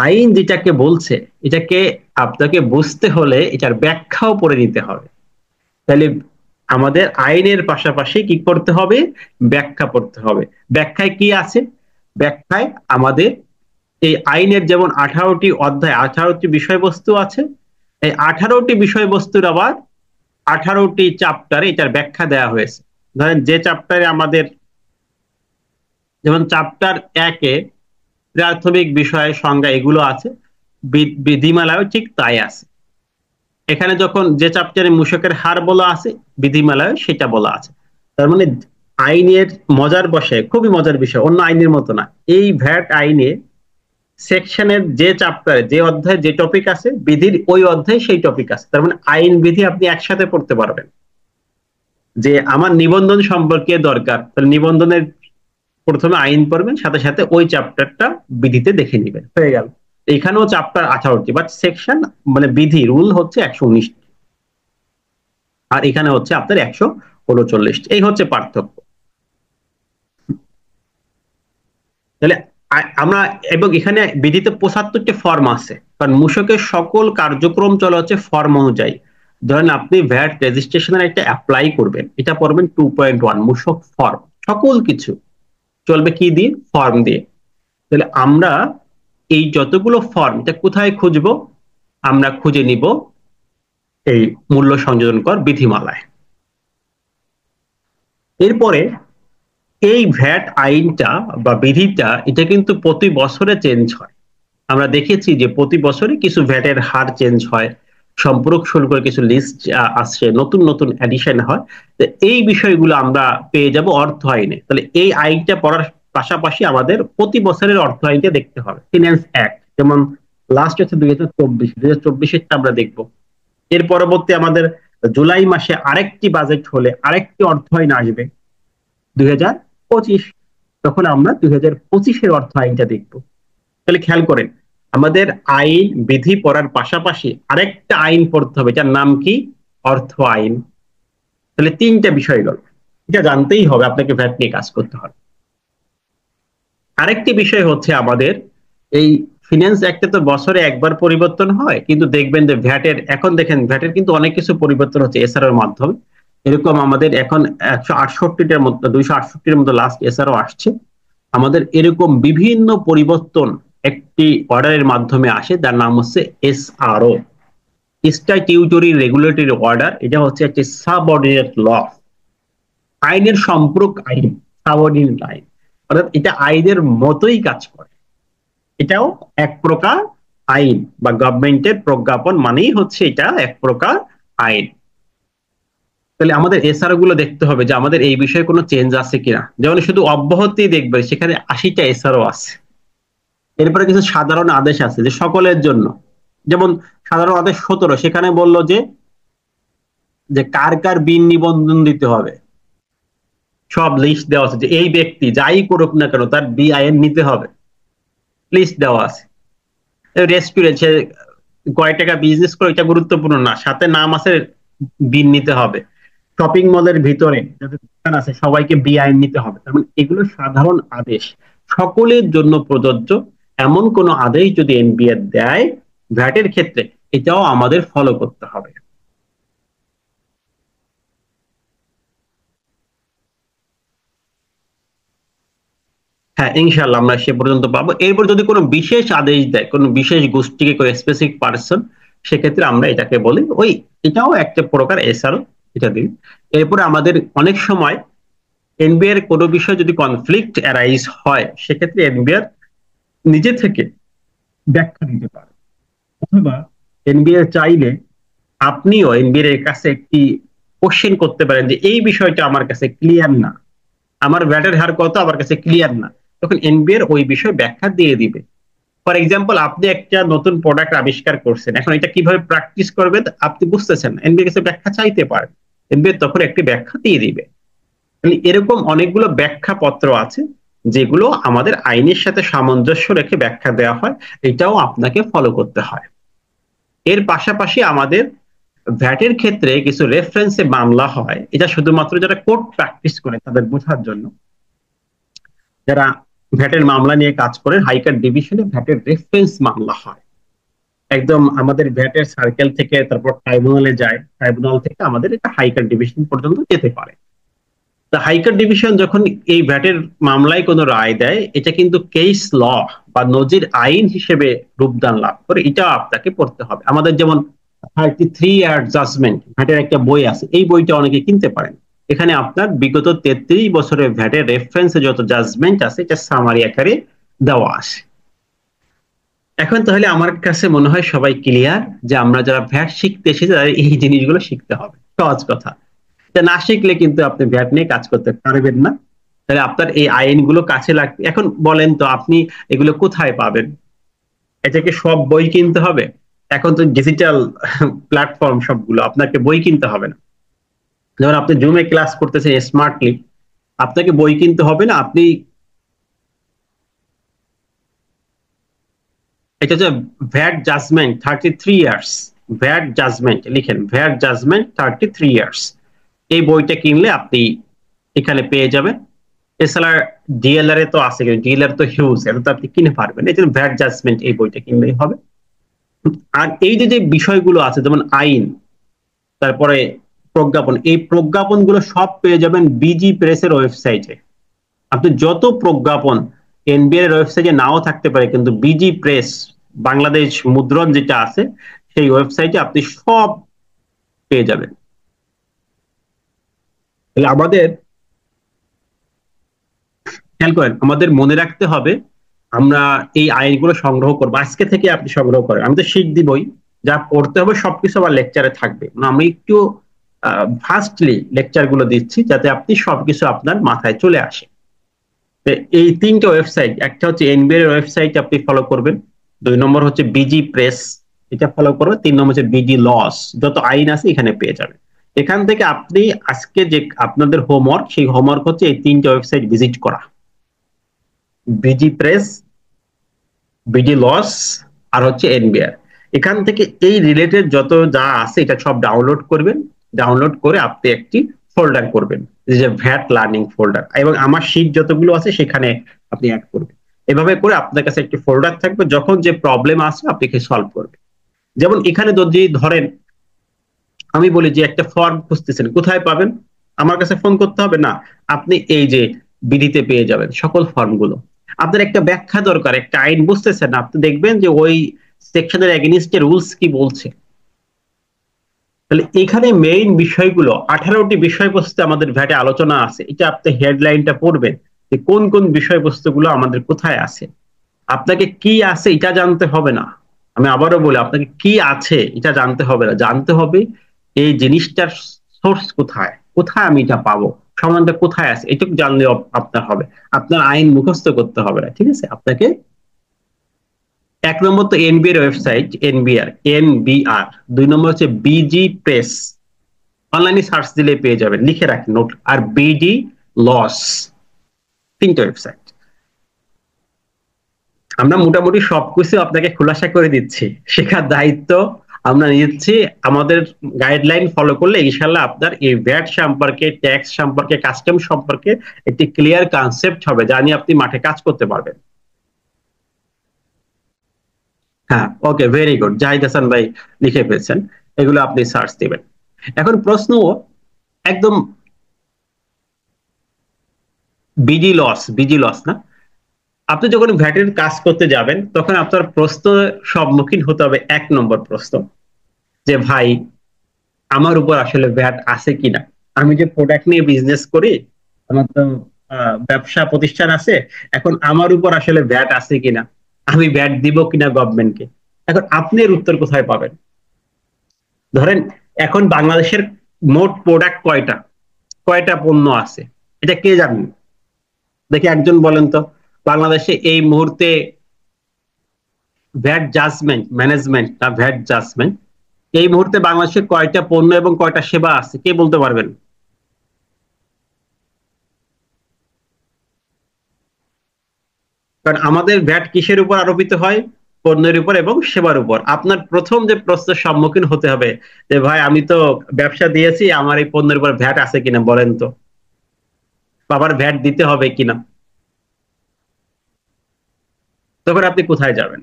আইন যেটাকে বলছে, এটাকে আপনাকে বুঝতে হলে এটার ব্যাখ্যাও পড়ে নিতে হবে। তাহলে আমাদের আইনের পাশাপাশি কি করতে হবে? ব্যাখ্যা পড়তে হবে। ব্যাখ্যায় কি আছে? ব্যাখ্যায় আমাদের এই আইনের যেমন 18টি অধ্যায়, 18টি বিষয়বস্তু আছে, এই 18টি বিষয়বস্তুর আবার 18টি চ্যাপ্টারে এটার ব্যাখ্যা দেওয়া হয়েছে। ধরেন যে চ্যাপ্টারে আমাদের, যেমন চ্যাপ্টার 1-এ প্রাথমিক বিষয় সংজ্ঞা এগুলো আছে, বিধিমালায় ঠিক তাই আছে। এখানে যখন যে চ্যাপ্টারে মূসকের হার বলা আছে, বিধিমালায় সেটা বলা আছে। তার মানে আইনের মজার বসে, খুবই মজার বিষয়, অন্য আইনের মতো না। এই ভ্যাট আইনে সেকশনের যে চ্যাপ্টারে, যে অধ্যায়ে যে টপিক আছে, বিধির ওই অধ্যায়ে সেই টপিক আছে। তার মানে আইন বিধি আপনি একসাথে পড়তে পারবেন। যে আমার নিবন্ধন সম্পর্কে দরকার, তাহলে নিবন্ধনের প্রথমে আইন পড়বেন, সাথে সাথে ওই চ্যাপ্টারটা বিধিতে দেখে নেবেন, হয়ে গেল। এখানেও চ্যাপ্টার 18টি, বাট সেকশন মানে বিধি রুল হচ্ছে 119টি, আর এখানে হচ্ছে আপনার 139টি। এই হচ্ছে পার্থক্য। তাহলে আমরা, এবং এখানে বিধিতে 75টি ফর্ম আছে, কারণ মূসকের সকল কার্যক্রম চলে হচ্ছে ফর্ম অনুযায়ী। ধরেন আপনি ভ্যাট রেজিস্ট্রেশনের একটা অ্যাপ্লাই করবেন, এটা পড়বেন 2.1 মূসক ফর্ম, সকল কিছু চলবে কি দিয়ে? ফর্ম দিয়ে। তাহলে আমরা এই যতগুলো ফর্ম, এটা কোথায় খুঁজবো? আমরা খুঁজে নিব এই মূল্য সংযোজন কর বিধিমালায়। এরপরে এই ভ্যাট আইনটা বা বিধিটা, এটা কিন্তু প্রতি বছরে চেঞ্জ হয়। আমরা দেখেছি যে প্রতি বছরে কিছু ভ্যাটের হার চেঞ্জ হয়, সম্পূরক শুল্কের কিছু লিস্ট আসছে, নতুন নতুন এডিশন হয়। তো এই বিষয়গুলো আমরা পেয়ে যাব অর্থ আইনে। তাহলে এই আইনটা পড়ার পাশাপাশি আমাদের প্রতি বছরের অর্থ আইনটা দেখতে হবে। ফিনান্স অ্যাক্ট যেমন লাস্ট হচ্ছে 2024, আমরা দেখবো। এর পরবর্তী আমাদের জুলাই মাসে আরেকটি বাজেট হলে আরেকটি অর্থ আইন আসবে 2025, তখন আমরা 2025-এর অর্থ আইনটা দেখবো। তাহলে খেয়াল করেন, আমাদের আইন বিধি পড়ার পাশাপাশি আরেকটা আইন পড়তে হবে, যার নাম কি? অর্থ আইন। তাহলে তিনটা বিষয় গেল, এটা জানতেই হবে, আপনাকে ভ্যাট নিয়ে কাজ করতে হবে। আরেকটি বিষয় হচ্ছে আমাদের এই ফিনান্স অ্যাক্টে তো বছরে একবার পরিবর্তন হয়, কিন্তু দেখবেন যে ভ্যাটের, এখন দেখেন ভ্যাটের কিন্তু অনেক কিছু পরিবর্তন হচ্ছে এসআরওর মাধ্যমে। এরকম আমাদের এখন 168টার মধ্যে, 268-র মধ্যে লাস্ট এসআরও আসছে। আমাদের এরকম বিভিন্ন পরিবর্তন একটি অর্ডারের মাধ্যমে আসে, যার নাম হচ্ছে এসআরও, স্ট্যাটিউটরি রেগুলেটরি অর্ডার। এটা হচ্ছে একটি সাবঅর্ডিনেট ল, আইনের সম্পূরক আইন, সাবঅর্ডিনেট আইন, অর্থাৎ এটা আইনের মতোই কাজ করে। এটাও এক প্রকার আইন, বা গভর্নমেন্টের প্রজ্ঞাপন মানেই হচ্ছে এটা এক প্রকার আইন। তাহলে আমাদের এসআরও গুলো দেখতে হবে যে আমাদের এই বিষয়ে কোনো চেঞ্জ আছে কিনা। যেমন শুধু অব্যাহতি দেখবে, সেখানে 80টা এসআরও আছে। এরপরে কিছু সাধারণ আদেশ আছে যে সকলের জন্য, যেমন সাধারণ আদেশ 17, সেখানে বলল যে যে কার কার বিন নিবন্ধন দিতে হবে, সব লিস্ট দেওয়া আছে, যে এই ব্যক্তি যাই করুক না কেন তার বিআইএন নিতে হবে, লিস্ট দেওয়া আছে। রেস্টুরেন্ট, সে কয় টাকা বিজনেস করে এটা গুরুত্বপূর্ণ না, সাথে নাম আছে, বিন নিতে হবে। শপিং মলের ভিতরে যাদের দোকান আছে সবাইকে বিআইএন নিতে হবে। তার মানে এগুলো সাধারণ আদেশ, সকলের জন্য প্রযোজ্য। এমন কোন আদেশ যদি এনবিআর দেয় ভ্যাটের ক্ষেত্রে, এটাও আমাদের ফলো করতে হবে। হ্যাঁ, ইনশাল্লাহ আমরা সে পর্যন্ত পাবো। এরপর যদি কোনো বিশেষ আদেশ দেয় কোনো বিশেষ গোষ্ঠীকে, কোনো স্পেসিফিক পার্সন, সেক্ষেত্রে আমরা এটাকে বলি ওই, এটাও একটা প্রকার এসআরও, এটা দিই। এরপরে আমাদের অনেক সময় এনবিআর কোনো বিষয় যদি কনফ্লিক্ট অ্যারাইজ হয়, সেক্ষেত্রে এনবিআর নিজে থেকে ব্যাখ্যা দিতে পারে, অথবা এনবিআর চাইলে আপনিও এনবিআর এর কাছে একটি কোশ্চেন করতে পারেন যে এই বিষয়টা আমার কাছে ক্লিয়ার না, আমার ভ্যাটের হার কত আমার কাছে ক্লিয়ার না, তখন এনবিআর ওই বিষয়ে ব্যাখ্যা দিয়ে দিবে। ফর এক্সাম্পল, আপনি একটা নতুন প্রোডাক্ট আবিষ্কার করছেন, এখন এটা কিভাবে প্র্যাকটিস করবেন আপনি বুঝতেছেন, এনবিআর কাছে ব্যাখ্যা চাইতে পারেন, এনবিআর তখন একটি ব্যাখ্যা দিয়ে দিবে। এরকম অনেকগুলো ব্যাখ্যা পত্র আছে যেগুলো আমাদের আইনের সাথে সামঞ্জস্য রেখে ব্যাখ্যা দেওয়া হয়, এটাও আপনাকে ফলো করতে হয়। এর পাশাপাশি আমাদের ভ্যাটের ক্ষেত্রে কিছু রেফারেন্সে মামলা হয়, এটা শুধুমাত্র যারা কোর্ট প্র্যাকটিস করে তাদের বোঝার জন্য। যারা ভ্যাটের মামলা নিয়ে কাজ করে, হাইকোর্ট ডিভিশনে ভ্যাটের রেফারেন্স মামলা হয়, একদম আমাদের ভ্যাটের সার্কেল থেকে তারপর ট্রাইব্যুনালে যায়, ট্রাইব্যুনাল থেকে আমাদের এটা হাইকোর্ট ডিভিশন পর্যন্ত যেতে পারে। তা হাইকোর্ট ডিভিশন যখন এই ভ্যাটের মামলায় কোনো রায় দেয়, এটা কিন্তু কেস ল বা নজির আইন হিসেবে রূপদান লাভ করে, এটা আপনাকে পড়তে হবে। আমাদের যেমন 33 ইয়ার জাজমেন্ট ভ্যাটের একটা বই আছে, এই বইটা অনেকে কিনতে পারেন। এখানে আপনার বিগত 33 বছরের ভ্যাটের রেফারেন্সে যত জাজমেন্ট আছে এটা সামারি আকারে দেওয়া আছে। এখন তাহলে আমার কাছে মনে হয় সবাই ক্লিয়ার যে আমরা যারা ভ্যাট শিখতে এসেছি তাদের এই জিনিসগুলো শিখতে হবে, সহজ কথা। এটা না শিখলে কিন্তু আপনি ভ্যাট নিয়ে কাজ করতে পারবেন না। তাহলে আপনার এই আইনগুলো কাছে লাগবে। এখন বলেন তো আপনি এগুলো কোথায় পাবেন? এটাকে সব বই কিনতে হবে? এখন তো ডিজিটাল প্ল্যাটফর্ম সবগুলো, আপনাকে বই কিনতে হবে না। যেমন আপনি জুমে ক্লাস করতেছেন স্মার্টলি, আপনাকে বই কিনতে হবে না। আপনি এটা হচ্ছে VAT judgement 33 years, VAT judgement লিখেন, ভ্যাট জাজমেন্ট 33 ইয়ার্স, এই বইটা কিনলে আপনি এখানে পেয়ে যাবেন। এছাড়া ডিএলআর এ তো আছে, ডিএলআর তো হিউজ, এটা তো আপনি কিনে পারবেন। এই জন্য ভ্যাট জাজমেন্ট এই বইটা কিনলেই হবে। আর এই যে যে বিষয়গুলো আছে যেমন আইন, তারপরে প্রজ্ঞাপন, এই প্রজ্ঞাপন গুলো সব পেয়ে যাবেন বিজি প্রেসের ওয়েবসাইটে। আপনি যত প্রজ্ঞাপন এনবিআর এর ওয়েবসাইটে নাও থাকতে পারে, কিন্তু বিজি প্রেস বাংলাদেশ মুদ্রণ যেটা আছে সেই ওয়েবসাইটে আপনি সব পেয়ে যাবেন। তাহলে আমাদের খেয়াল করেন, আমাদের মনে রাখতে হবে আমরা এই আইনগুলো সংগ্রহ করবো, আজকে থেকে আপনি সংগ্রহ করেন। আমি তো শিখ দিবই, যা পড়তে হবে সবকিছু আবার লেকচারে থাকবে, আমি একটু ফাস্টলি লেকচার গুলো দিচ্ছি যাতে আপনি সবকিছু আপনার মাথায় চলে আসে। এই তিনটে ওয়েবসাইট, একটা হচ্ছে এনবিআর এর ওয়েবসাইট আপনি ফলো করবেন, 2 নম্বর হচ্ছে বিজি প্রেস, এটা ফলো করবেন, 3 নম্বর হচ্ছে বিজি লস, যত আইন আছে এখানে পেয়ে যাবেন। এখান থেকে আপনি আজকে যে আপনাদের হোমওয়ার্ক, সেই হোমওয়ার্ক হচ্ছে এই তিনটে ওয়েবসাইট ভিজিট করা, বিজি প্রেস, বিডি লস, আর হচ্ছে এনবিআর। এখান থেকে এই রিলেটেড যত যা আছে এটা সব ডাউনলোড করবেন, ডাউনলোড করে আপনি একটি ফোল্ডার করবেন, যে ভ্যাট লার্নিং ফোল্ডার, এবং আমার শীট যতগুলো আছে সেখানে আপনি অ্যাড করবেন। এভাবে করে আপনার কাছে একটি ফোল্ডার থাকবে, যখন যে প্রবলেম আছে আপনি সলভ করবেন। যেমন এখানে যদি ধরেন আমি বলি যে একটা ফর্ম খুঁজতেছেন, কোথায় পাবেন? আমার কাছে ফোন করতে হবে না, আপনি এই যে বিডিতে পেয়ে যাবেন সকল ফর্মগুলো। আপনার একটা ব্যাখ্যা দরকার, একটা আইন বুঝতেছেন না, আপনি দেখবেন যে ওই সেকশনের এগেনিস্টে রুলস কি বলছে। তাহলে এখানে মেইন বিষয়গুলো 18টি বিষয়বস্তু আমাদের ভ্যাটে আলোচনা আছে, এটা আপনি হেডলাইনটা পড়বেন যে কোন কোন বিষয়বস্তুগুলো আমাদের কোথায় আছে। আপনাকে কি আছে এটা জানতে হবে না, আমি আবারও বলি আপনাকে কি আছে এটা জানতে হবে না, জানতে হবে এই জিনিসটার সোর্স কোথায়, কোথায় আমি এটা পাবো, সমানটা কোথায় আছে, এটুকু জানলে আপনার হবে। আপনার আইন মুখস্থ করতে হবে না, ঠিক আছে? আপনাকে 1 নম্বর তো এনবিআর ওয়েবসাইট, এনবিআর এনবিআর। 2 নম্বর হচ্ছে বিজি প্রেস, অনলাইনে সার্চ দিলে পেয়ে যাবেন, লিখে রাখেন নোট। আর বিডি লস, তিনটা ওয়েবসাইট। আমরা মোটামুটি সবকিছু আপনাকে খোলাসা করে দিচ্ছি, শেখার দায়িত্ব আমরা নিচ্ছি। আমাদের গাইডলাইন ফলো করলে ইনশাল্লাহ আপনার এই ভ্যাট সম্পর্কে, ট্যাক্স সম্পর্কে, কাস্টম সম্পর্কে একটি ক্লিয়ার কনসেপ্ট হবে, যা নিয়ে আপনি মাঠে কাজ করতে পারবেন। হ্যাঁ, ওকে, ভেরি গুড, জাহিদ হাসান ভাই লিখে ফেলছেন, এগুলো আপনি সার্চ দিবেন। এখন প্রশ্ন একদম বিজি লস না। আপনি যখন ভ্যাটের কাজ করতে যাবেন তখন আপনার প্রশ্ন সম্মুখীন হতে হবে 1 নম্বর প্রশ্ন, যে ভাই আমার উপর আসলে ভ্যাট আছে কিনা। আমি যে প্রোডাক্ট নিয়ে বিজনেস করি, আমার তো ব্যবসা প্রতিষ্ঠান আছে, এখন আমার উপর আসলে ভ্যাট আছে কিনা, আমি ভ্যাট দিব কিনা গভর্নমেন্টকে। এখন আপনি এর উত্তর কোথায় পাবেন? ধরেন এখন বাংলাদেশের মোট প্রোডাক্ট কয়টা, কয়টা পণ্য আছে, এটা কে জানেন? দেখি একজন বলেন তো, বাংলাদেশে এই মুহূর্তে ভ্যাট জাজমেন্ট ম্যানেজমেন্ট না ভ্যাট জাজমেন্ট, এই মুহূর্তে বাংলাদেশে কয়টা পণ্য এবং কয়টা সেবা আছে, কে বলতে পারবেন? কারণ আমাদের ভ্যাট কিসের উপর আরোপিত হয়? পণ্যের উপর এবং সেবার উপর। আপনার প্রথম যে প্রশ্নের সম্মুখীন হতে হবে, যে ভাই আমি তো ব্যবসা দিয়েছি, আমার এই পণ্যের উপর ভ্যাট আছে কিনা বলেন তো, আবার ভ্যাট দিতে হবে কিনা। তখন আপনি কোথায় যাবেন?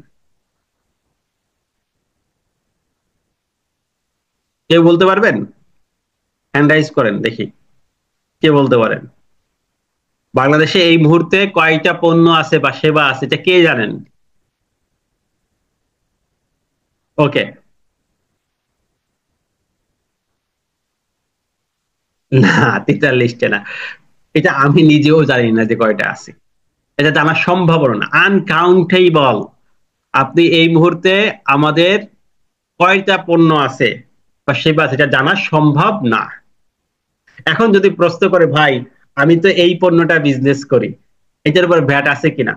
কেউ বলতে পারবেন? হ্যান্ড রাইজ করেন দেখি, কে বলতে পারেন? বাংলাদেশে এই মুহূর্তে কয়টা পণ্য আছে বা সেবা আছে, এটা কে জানেন? ওকে, না, 43টা না। এটা আমি নিজেও জানি না যে কয়টা আছে, এটা জানা সম্ভব না, আনকাউন্টেবল। আপনি এই মুহূর্তে আমাদের কয়টা পণ্য আছে বা সেবা আছে এটা জানা সম্ভব না। এখন যদি প্রশ্ন করে ভাই আমি তো এই পণ্যটা বিজনেস করি, এটার উপর ভ্যাট আছে কিনা,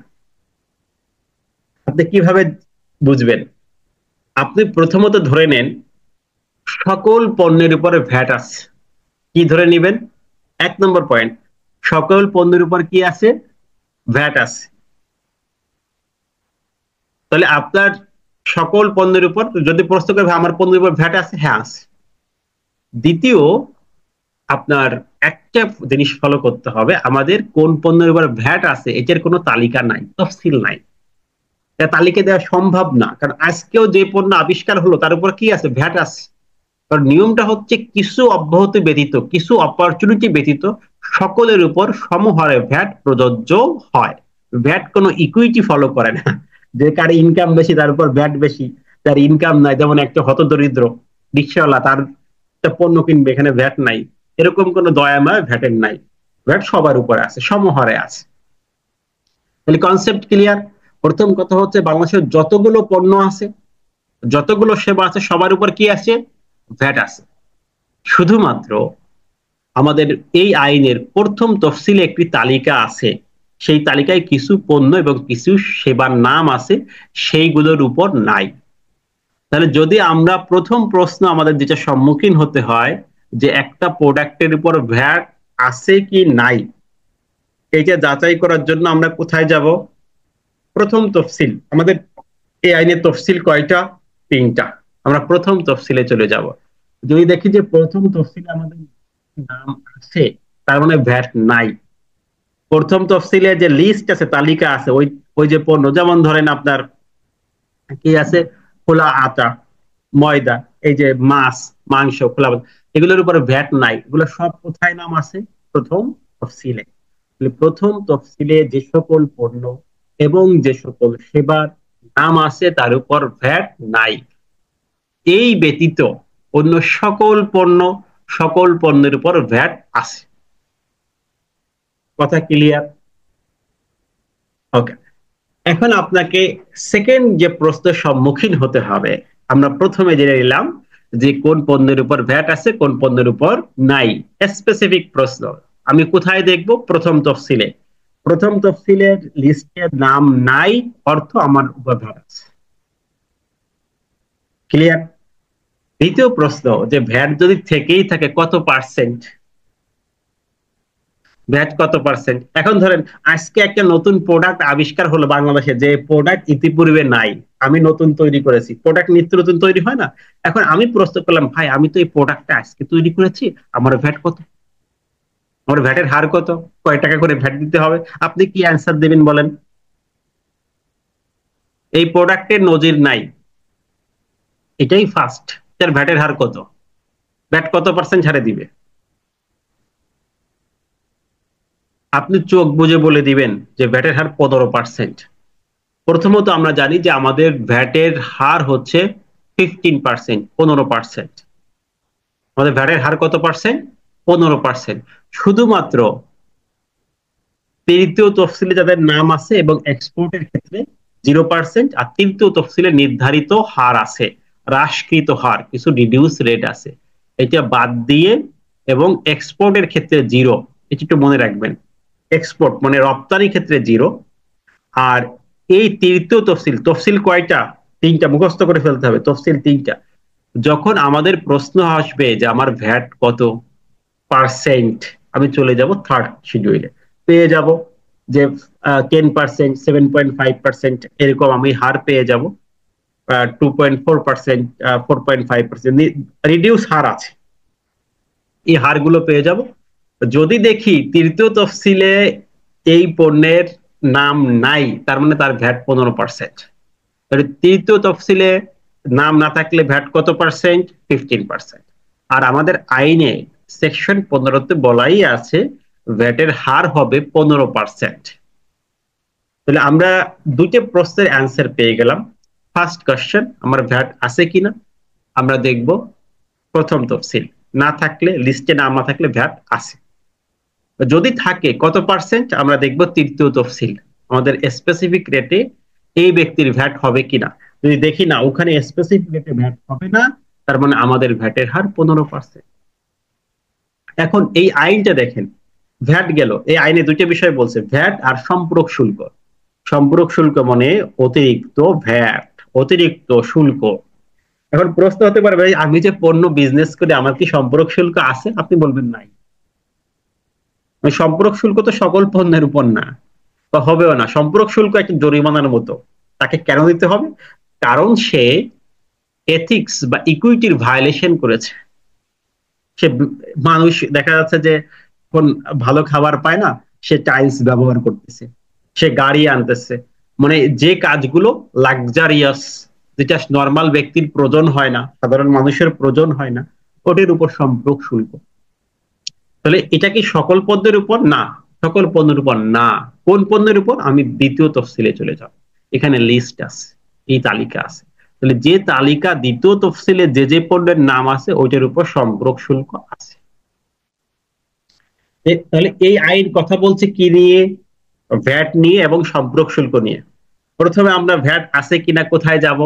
আপনি কিভাবে বুঝবেন? আপনি প্রথমত ধরে নেন সকল পণ্যের উপরে ভ্যাট আছে। কি ধরে নিবেন? 1 নম্বর পয়েন্ট, সকল পণ্যের উপর কি আছে? ভ্যাট আছে। তাহলে আপনার সকল পণ্যের উপর যদি প্রশ্ন করে ভাই আমার পণ্যের উপর ভ্যাট আছে, হ্যাঁ আছে। দ্বিতীয়, আপনার একটা জিনিস ফলো করতে হবে, আমাদের কোন পণ্যের উপর ভ্যাট আছে এটার কোনো তালিকা নাই, তফসিল নাই, এটা তালিকা দেওয়া সম্ভব না। কারণ আজকেও যে পণ্য আবিষ্কার হলো তার উপর কি আছে? ভ্যাট আছে। কারণ নিয়মটা হচ্ছে কিছু অব্যাহতি ব্যতীত, কিছু অপরচুনিটি ব্যতীত সকলের উপর সমহারে ভ্যাট প্রযোজ্য হয়। ভ্যাট কোনো ইকুইটি ফলো করে না, যে কার ইনকাম বেশি তার উপর ভ্যাট বেশি, যার ইনকাম নাই, যেমন একটা হতদরিদ্র রিক্সাওয়ালা তার একটা পণ্য কিনবে, এখানে ভ্যাট নাই, এরকম কোনো দয়াময় ভ্যাটের নাই। ভ্যাট সবার উপর আছে, সমহারে আছে। তাহলে কনসেপ্ট ক্লিয়ার। প্রথম কথা হচ্ছে বাংলাদেশের যতগুলো পণ্য আছে, যতগুলো সেবা আছে, সবার উপর কি আছে? ভ্যাট আছে। শুধুমাত্র আমাদের এই আইনের প্রথম তফসিলে একটি তালিকা আছে, সেই তালিকায় কিছু পণ্য এবং কিছু সেবার নাম আছে, সেইগুলোর উপর নাই। তাহলে যদি আমরা প্রথম প্রশ্ন আমাদের যেটা সম্মুখীন হতে হয়, যে একটা প্রোডাক্টের উপর ভ্যাট আছে কি নাই, এইটা যাচাই করার জন্য আমরা কোথায় যাব? প্রথম তফসিল। আমাদের এই আইনের তফসিল কয়টা? 3টা। আমরা প্রথম তফসিলে চলে যাব। যদি দেখি যে প্রথম তফসিলে আমাদের নাম আছে, তার মানে ভ্যাট নাই। প্রথম তফসিলে যে লিস্ট আছে, তালিকা আছে, ওই ওই যে পণ্য, যেমন ধরেন আপনার কি আছে? খোলা আটা, ময়দা, এই যে মাছ, মাংস, খোলা, এগুলোর উপরে ভ্যাট নাই। এগুলো সব কোথায় নাম আছে? প্রথম তফসিলে। প্রথম তফসিলে যে সকল পণ্য এবং যে সকল সেবার নাম আছে তার উপর ভ্যাট নাই। এই ব্যতীত অন্য সকল পণ্য, সকল পণ্যের উপর ভ্যাট আছে। কথা ক্লিয়ার? ওকে। এখন আপনাকে সেকেন্ড যে প্রশ্নের সম্মুখীন হতে হবে, আমরা প্রথমে জেনে নিলাম যে কোন পণ্যের উপর ভ্যাট আছে, কোন পণ্যের উপর নাই। স্পেসিফিক প্রশ্ন আমি কোথায় দেখব? প্রথম তফসিলে। প্রথম তফসিলের লিস্টে নাম নাই, অর্থ আমার উপর ভ্যাট আছে। ক্লিয়ার? দ্বিতীয় প্রশ্ন, যে ভ্যাট যদি থেকেই থাকে কত পার্সেন্ট, ভ্যাট কত পার্সেন্ট। এখন ধরেন আজকে একটা নতুন প্রোডাক্ট আবিষ্কার হলো বাংলাদেশে, যে প্রোডাক্ট ইতিপূর্বে নাই, আমি নতুন তৈরি করেছি। প্রোডাক্ট নিত্য নতুন তৈরি হয় না? এখন আমি প্রশ্ন করলাম, ভাই আমি তো এই প্রোডাক্টটা আজকে তৈরি করেছি, আমার ভ্যাট কত, আমার ভ্যাটের হার কত, কয় টাকা করে ভ্যাট দিতে হবে? আপনি কি অ্যান্সার দেবেন বলেন? এই প্রোডাক্টের নজির নাই, এটাই ফার্স্ট। এর ভ্যাটের হার কত, ভ্যাট কত পার্সেন্ট ছাড়ে দিবে? আপনি চোখ বুঝে বলে দিবেন যে ভ্যাটের হার 15%। প্রথমত আমরা জানি যে আমাদের ভ্যাটের হার হচ্ছে 15%, 15%। আমাদের ভ্যাটের হার কত পার্সেন্ট? 15%। শুধুমাত্র তৃতীয় তফসিলে যাদের নাম আছে এবং এক্সপোর্টের ক্ষেত্রে 0%, আর তৃতীয় তফসিলে নির্ধারিত হার আছে, হ্রাসকৃত হার, কিছু রিডিউস রেট আছে, এটা বাদ দিয়ে, এবং এক্সপোর্টের ক্ষেত্রে 0, এটা একটু মনে রাখবেন। এক্সপোর্ট মানে রপ্তানি ক্ষেত্রে 0। আর এই তৃতীয় তফসিল, তফসিল কয়টা? 3টা, মুখস্থ করে ফেলতে হবে, তফসিল 3টা। যখন আমাদের প্রশ্ন আসবে যে আমার ভ্যাট কত পার্সেন্ট, আমি চলে যাব থার্ড শিডিউলে, পেয়ে যাব যে 10%, 7.5%, এরকম আমি হার পেয়ে যাব। 2.4%, 4.5% রিডিউস হার আছে, এই হারগুলো পেয়ে যাব। যদি দেখি তৃতীয় তফসিলে এই পণ্যের নাম নাই, তার মানে তার ভ্যাট 15%। তৃতীয় তফসিলে নাম না থাকলে ভ্যাট কত পার্সেন্ট? 15%। আর আমাদের আইনে সেকশন 15-তে বলাই আছে ভ্যাটের হার হবে 15%। তাহলে আমরা দুটো প্রশ্নের অ্যান্সার পেয়ে গেলাম। ফার্স্ট কোশ্চেন, আমার ভ্যাট আছে কিনা আমরা দেখব প্রথম তফসিল, না থাকলে, লিস্টে নাম না থাকলে ভ্যাট আছে। যদি থাকে কত পার্সেন্ট আমরা দেখব তৃতীয় তফসিল, আমাদের স্পেসিফিক রেটে এই ব্যক্তির ভ্যাট হবে কিনা। যদি দেখি না ওখানে স্পেসিফিক রেটে ভ্যাট হবে না, তার মানে আমাদের ভ্যাটের হার 15%। এখন এই আইনটা দেখেন, ভ্যাট গেল, এই আইনে দুইটা বিষয় বলছে, ভ্যাট আর সম্পূরক শুল্ক। সম্পূরক শুল্ক মানে অতিরিক্ত ভ্যাট, অতিরিক্ত শুল্ক। এখন প্রশ্ন হতে পারে, ভাই আমি যে পণ্য বিজনেস করি আমার কি সম্পূরক শুল্ক আছে? আপনি বলবেন নাই। সম্পূরক শুল্ক তো সকল পণ্যের উপর না, বা হবেও না। সম্পূরক শুল্ক একটা জরিমানার মতো। তাকে কেন দিতে হবে? কারণ সে এথিক্স বা ইকুইটির ভায়োলেশন করেছে। সে মানুষ দেখা যাচ্ছে যে কোন ভালো খাবার পায় না, সে টাইলস ব্যবহার করতেছে, সে গাড়ি আনতেছে, মানে যে কাজগুলো লাক্সারিয়াস, যেটা নর্মাল ব্যক্তির প্রয়োজন হয় না, সাধারণ মানুষের প্রয়োজন হয় না, ওটির উপর সম্পূরক শুল্ক। তাহলে এটা কি সকল পণ্যের উপর? না, সকল পণ্যের উপর না। কোন পণ্যের উপর? আমি দ্বিতীয় তফসিলে চলে যাব, এখানে লিস্ট আছে, এই তালিকা আছে। তাহলে যে তালিকা দ্বিতীয় তফসিলে যে যে পণ্যের নাম আছে ওইটার উপর সম্পূরক শুল্ক আছে। তাহলে এই আইন কথা বলছে কি নিয়ে? ভ্যাট নিয়ে এবং সম্পূরক শুল্ক নিয়ে। প্রথমে আমরা ভ্যাট আছে কিনা কোথায় যাব?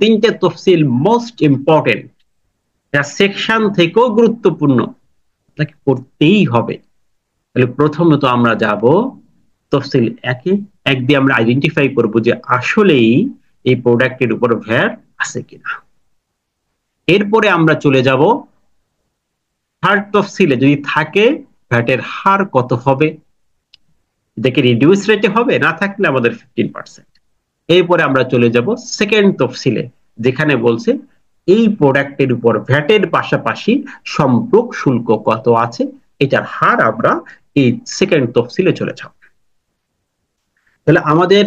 তিনটে তফসিল মোস্ট ইম্পর্টেন্ট, সেকশন থেকেও গুরুত্বপূর্ণ, আপনাকে পড়তেই হবে। তাহলে প্রথমত আমরা যাব তফসিল 1-এ, এক দিয়ে আমরা আইডেন্টিফাই করব যে আসলেই এই প্রোডাক্টের উপর ভ্যাট আছে কিনা। এরপরে আমরা চলে যাব থার্ড তফসিলে, যদি থাকে ভ্যাটের হার কত হবে, দেখে রিডিউস রেটে হবে, না থাকলে আমাদের 15%। এরপরে আমরা চলে যাব সেকেন্ড তফসিলে, যেখানে বলছে এই প্রোডাক্টের উপর ভ্যাটের পাশাপাশি সম্পূরক শুল্ক কত আছে, এটার হার আমরা এই সেকেন্ড তফসিলে চলে যাব। তাহলে আমাদের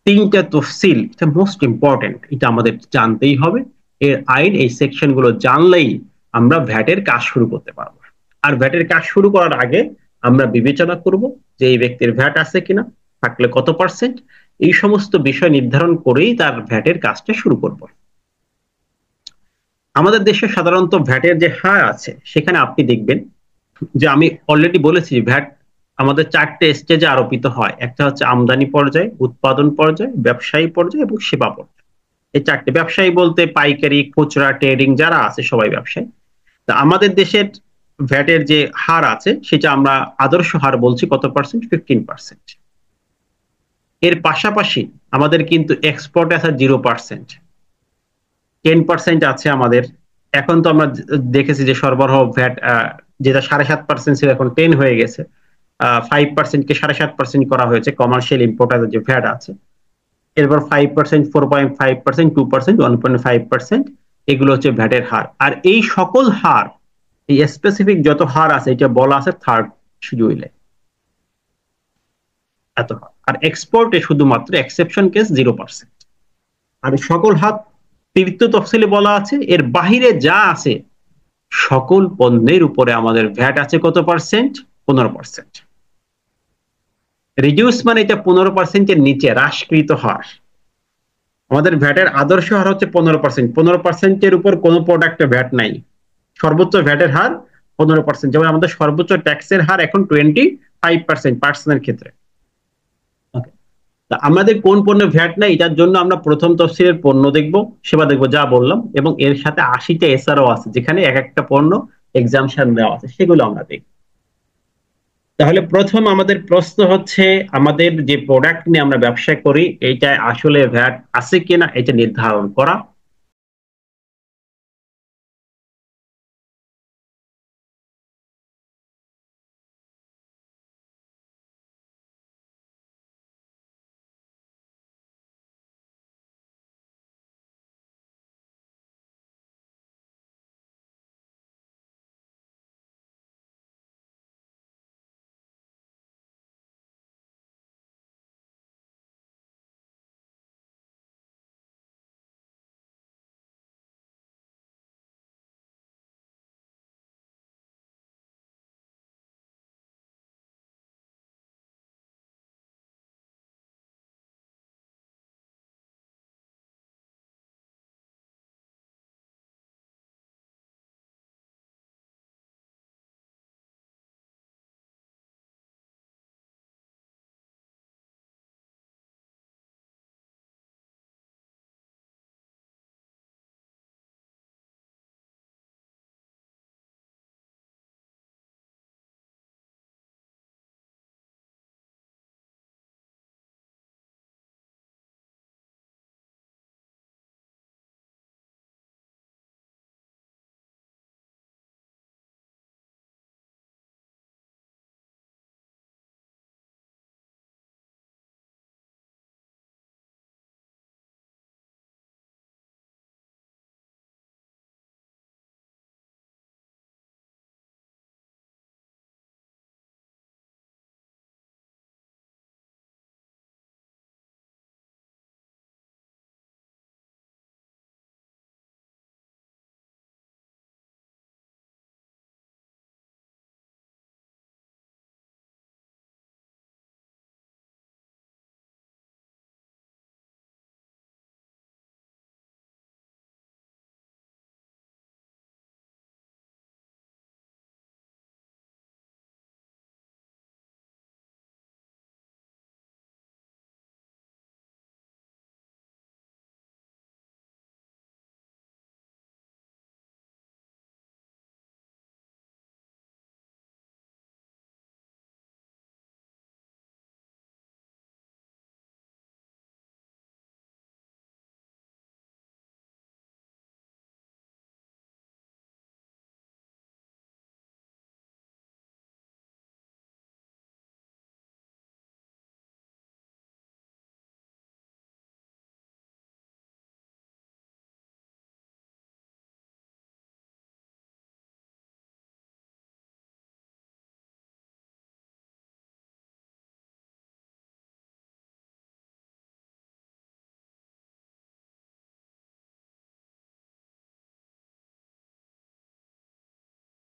তিনটা তফসিল, এটা মোস্ট ইম্পর্টেন্ট, এটা আমাদের জানতেই হবে। এর আইন, এই সেকশন গুলো জানলেই আমরা ভ্যাটের কাজ শুরু করতে পারবো। আর ভ্যাটের কাজ শুরু করার আগে আমরা বিবেচনা করব যে এই ব্যক্তির ভ্যাট আছে কিনা, থাকলে কত পার্সেন্ট, এই সমস্ত বিষয় নির্ধারণ করেই তার ভ্যাটের কাজটা শুরু করব। আমাদের দেশে সাধারণত ভ্যাটের যে হার আছে, সেখানে আপনি দেখবেন যে আমি অলরেডি বলেছি ভ্যাট আমাদের 4টে স্টেজে আরোপিত হয়। একটা হচ্ছে আমদানি পর্যায়ে, উৎপাদন পর্যায়ে, ব্যবসায়ী পর্যায়ে এবং সেবা পর্যায়ে। এই 4টে, ব্যবসায়ী বলতে পাইকারি, খুচরা, ট্রেডিং যারা আছে সবাই ব্যবসায়ী। তা আমাদের দেশের ভ্যাটের যে হার আছে সেটা আমরা আদর্শ হার বলছি কত পার্সেন্ট? 15%। এর পাশাপাশি আমাদের কিন্তু এক্সপোর্ট আছে 0%, 10% আছে আমাদের। এখন তো আমরা দেখেছি যে সরবরাহ ভ্যাট, যেটা 7.5% ছিল এখন 10 হয়ে গেছে। 5%কে 7.5% করা হয়েছে কমার্শিয়াল ইম্পোর্টার যে ভ্যাট আছে। এরপর 5%, 4.5%, 2%, 1.5%, এগুলো হচ্ছে ভ্যাটের হার। আর এই সকল হার, এই স্পেসিফিক যত হার আছে, এটা বলা আছে থার্ড শিডিউলে, এত হার। আর এক্সপোর্টে শুধুমাত্র এক্সেপশন কেস 0%। আর সকল হার তৃতীয় তফসিলে বলা আছে এর বাহিরে যা আছে সকল পণ্যের উপরে আমাদের ভ্যাট আছে কত পার্সেন্ট? 15%। রিডিউস মানে এটা 15%-এর নিচে হ্রাসকৃত হার। আমাদের ভ্যাটের আদর্শ হার হচ্ছে 15%। 15%-এর উপর কোনো প্রোডাক্টে ভ্যাট নাই। সর্বোচ্চ ভ্যাটের হার 15%। যেমন আমাদের সর্বোচ্চ ট্যাক্সের হার এখন 25% পার্সনের ক্ষেত্রে। আমাদের কোন পণ্য ভ্যাট নাই এটার জন্য আমরা প্রথম তফসিলের পণ্য দেখব, সেবা দেখব, যা বললাম, এবং এর সাথে 80টা এসআরও আছে যেখানে এক একটা পণ্য এক্সাম্পশন দেওয়া আছে, সেগুলো আমরা দেখব। তাহলে প্রথম আমাদের প্রশ্ন হচ্ছে আমাদের যে প্রোডাক্ট নিয়ে আমরা ব্যবসা করি এইটা আসলে ভ্যাট আছে কিনা এটা নির্ধারণ করা।